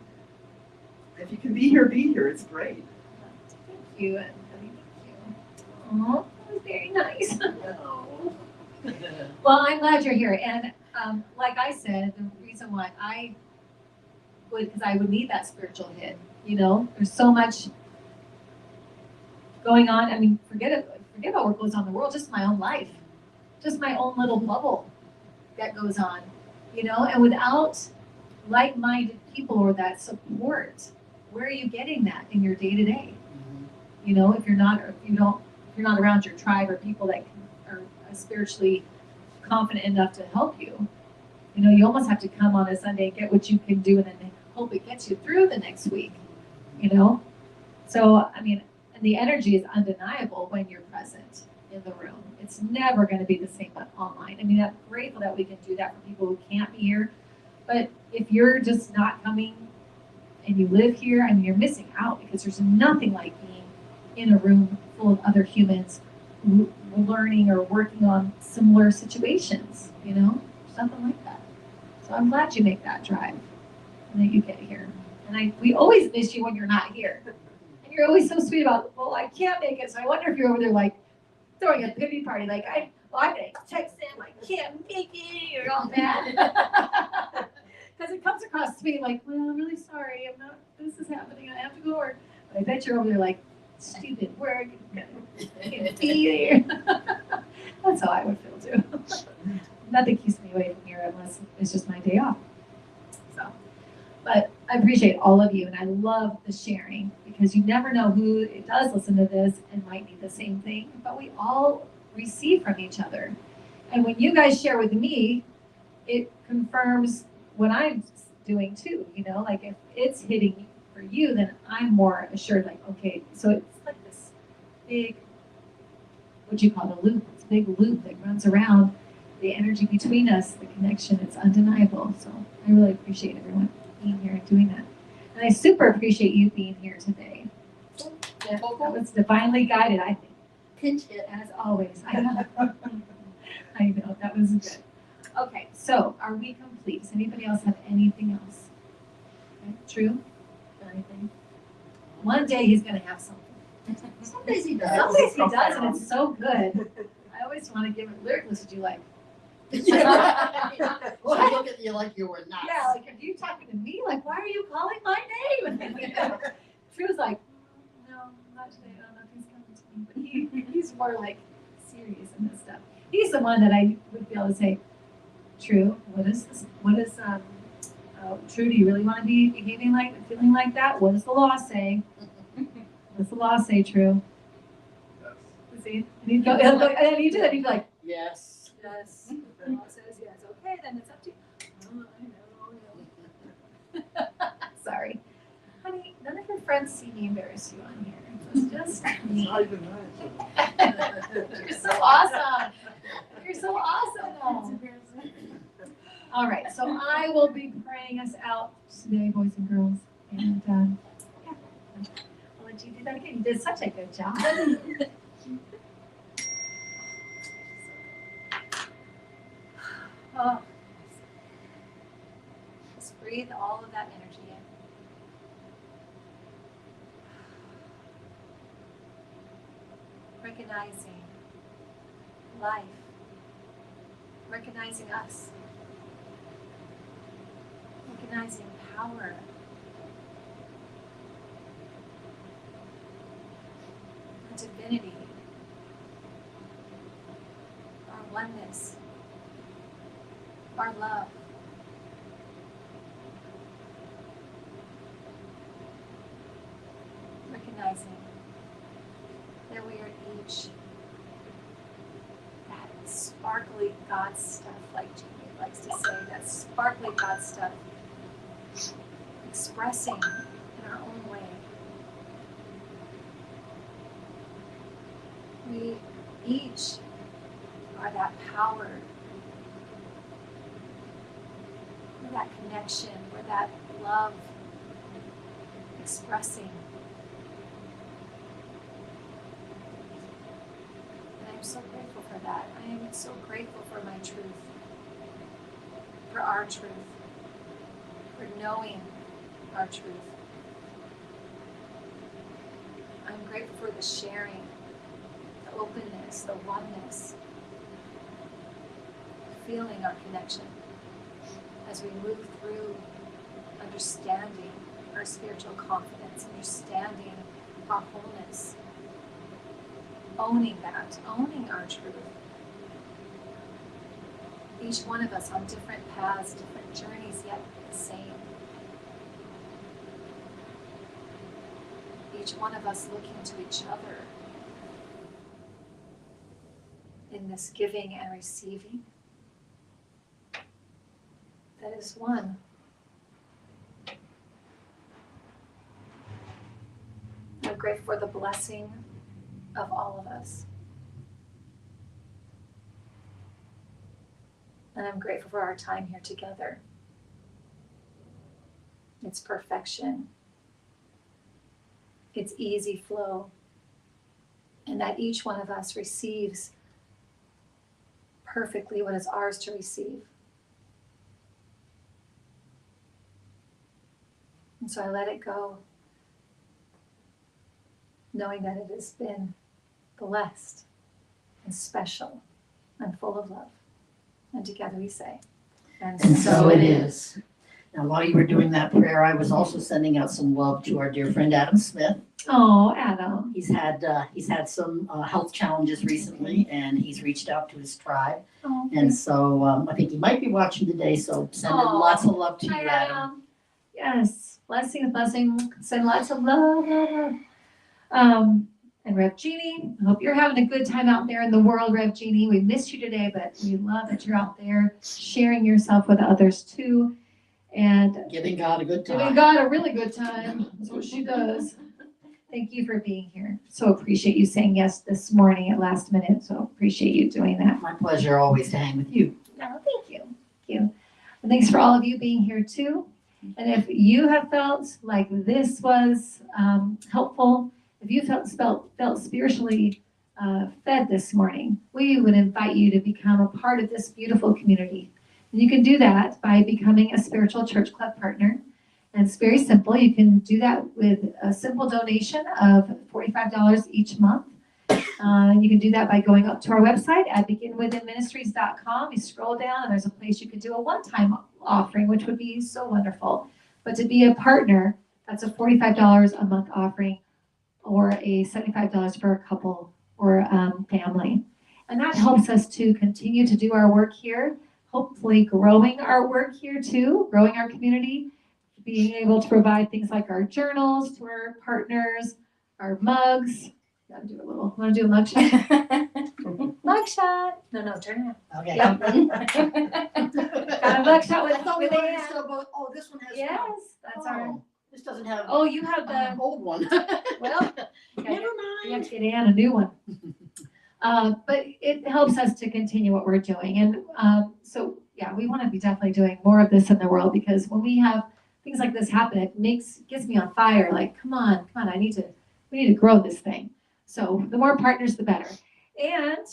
if you can be here, be here. It's great. Thank you, and thank you. Oh, that was very nice. Well, I'm glad you're here. And like I said, the reason why I would need that spiritual hit, There's so much going on. I mean, forget about what goes on in the world, just my own life, just my own little bubble that goes on, and without like-minded people or that support, where are you getting that in your day-to-day? If you're not around your tribe or people that are spiritually confident enough to help you, you almost have to come on a Sunday and get what you can do and then hope it gets you through the next week, So, I mean, and the energy is undeniable when you're present in the room. It's never going to be the same online. I mean, I'm grateful that we can do that for people who can't be here. But if you're just not coming and you live here, I mean, you're missing out because there's nothing like being in a room full of other humans learning or working on similar situations, something like that. So I'm glad you make that drive and that you get here. And we always miss you when you're not here. And you're always so sweet about, well, I can't make it. So I wonder if you're over there like throwing a pity party, like I'm gonna text them, I can't make it, you're all mad. Because it comes across to me like, well, I'm really sorry, this is happening, I have to go to work. But I bet you're over there like, stupid work, can't be here. That's how I would feel too. Nothing keeps me away from here unless it's just my day off. So, but I appreciate all of you, and I love the sharing because you never know who does listen to this and might need the same thing, but we all receive from each other. And when you guys share with me, it confirms what I'm doing too, like if it's hitting for you, then I'm more assured, like, okay, so it's like this big, what you call the loop, it's a big loop that runs around the energy between us, the connection, it's undeniable. So I really appreciate everyone being here and doing that. And I super appreciate you being here today. That was divinely guided, I think. Pinch hit. As always. I know, that was good. Okay, so are we complete? Does anybody else have anything else? Okay, True? Anything? One day he's going to have something. Some days he does. Some days he does, and it's so good. I always want to give it lyric list. You like? Well, I look at you like you were nuts. Yeah, like if you talking to me, like why are you calling my name? True's like, no, not today. I don't know if he's coming to me, but he's more like serious in this stuff. He's the one that I would be able to say, True, what is this? What is True? Do you really want to be feeling like that? What does the law say? What does the law say, True? Yes. See, and he'd go, and he'd do that. He'd be like, Yes. yes. The law says yes. Okay, then it's up to you. Oh, I know. Sorry, honey. None of your friends see me embarrass you on here. It's just me. Not even nice. You're so awesome. You're so awesome. All right, so I will be praying us out today, boys and girls. And yeah, I'll let you do that again. You did such a good job. Oh. Just breathe all of that energy in. Recognizing life, recognizing us, recognizing power, our divinity, our oneness, our love. Recognizing that we are each that sparkly God stuff, like Jeannie likes to say, that sparkly God stuff, expressing in our own way. We each are that power, we're that connection, we're that love expressing. I'm so grateful for that. I am so grateful for my truth, for our truth, for knowing our truth. I'm grateful for the sharing, the openness, the oneness, feeling our connection as we move through understanding our spiritual confidence, understanding our wholeness, owning that, owning our truth. Each one of us on different paths, different journeys, yet the same. Each one of us looking to each other in this giving and receiving. That is one. I'm grateful for the blessing of all of us. And I'm grateful for our time here together. It's perfection. It's easy flow. And that each one of us receives perfectly what is ours to receive. And so I let it go, knowing that it has been blessed and special and full of love. And together we say, And so it is. Now, while you were doing that prayer, I was also sending out some love to our dear friend Adam Smith. Oh, Adam. He's had some health challenges recently, and he's reached out to his tribe. Oh, And so I think he might be watching today, so sending Aw. lots of love to you, hi, Adam. Adam. Yes, blessing, send lots of love. And Rev Jeannie, I hope you're having a good time out there in the world, Rev Jeannie. We missed you today, but we love that you're out there sharing yourself with others too. And Giving God a good time. giving God a really good time. That's what she does. Thank you for being here. So appreciate you saying yes this morning at last minute. So appreciate you doing that. My pleasure always to hang with you. No, thank you. Thank you. And thanks for all of you being here too. And if you have felt like this was helpful, if you felt spiritually fed this morning, we would invite you to become a part of this beautiful community. And you can do that by becoming a spiritual church club partner. And it's very simple. You can do that with a simple donation of $45 each month. You can do that by going up to our website at beginwithinministries.com. You scroll down and there's a place you can do a one-time offering, which would be so wonderful. But to be a partner, that's a $45 a month offering, or a $75 for a couple or family. And that helps us to continue to do our work here, hopefully growing our work here too, growing our community, being able to provide things like our journals to our partners, our mugs. Want to do a mug shot? Mug shot. No, turn it. Okay. Yep. Got a mug shot with I thought we were Ann. still about, oh, this one has. Yes, that's our. This doesn't have. Oh, you have the. Old one. Well, Never you have mind. to get Ann a new one. But it helps us to continue what we're doing. And so, yeah, we want to be definitely doing more of this in the world, because when we have things like this happen, it gets me on fire. Like, come on, we need to grow this thing. So the more partners, the better. And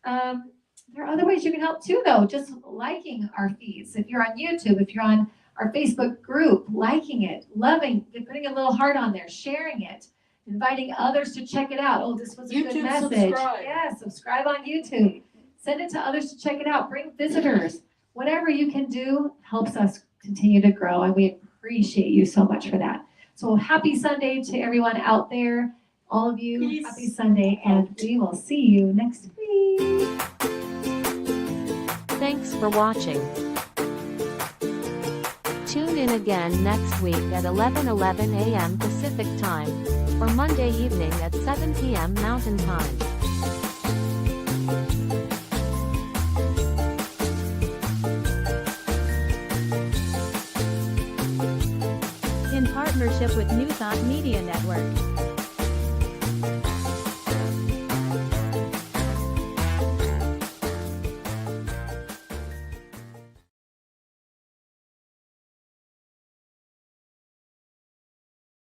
there are other ways you can help too, though. Just liking our feeds. If you're on YouTube, if you're on our Facebook group, liking it, loving, putting a little heart on there, sharing it, inviting others to check it out. Oh, this was a good YouTube message. subscribe. Yeah, subscribe on YouTube. Send it to others to check it out. Bring visitors. Whatever you can do helps us continue to grow, and we appreciate you so much for that. So happy Sunday to everyone out there, all of you. Peace. Happy Sunday, and we will see you next week. Thanks for watching. Tune in again next week at 11:11 a.m. Pacific Time, or Monday evening at 7 p.m. Mountain Time. In partnership with New Thought Media Network.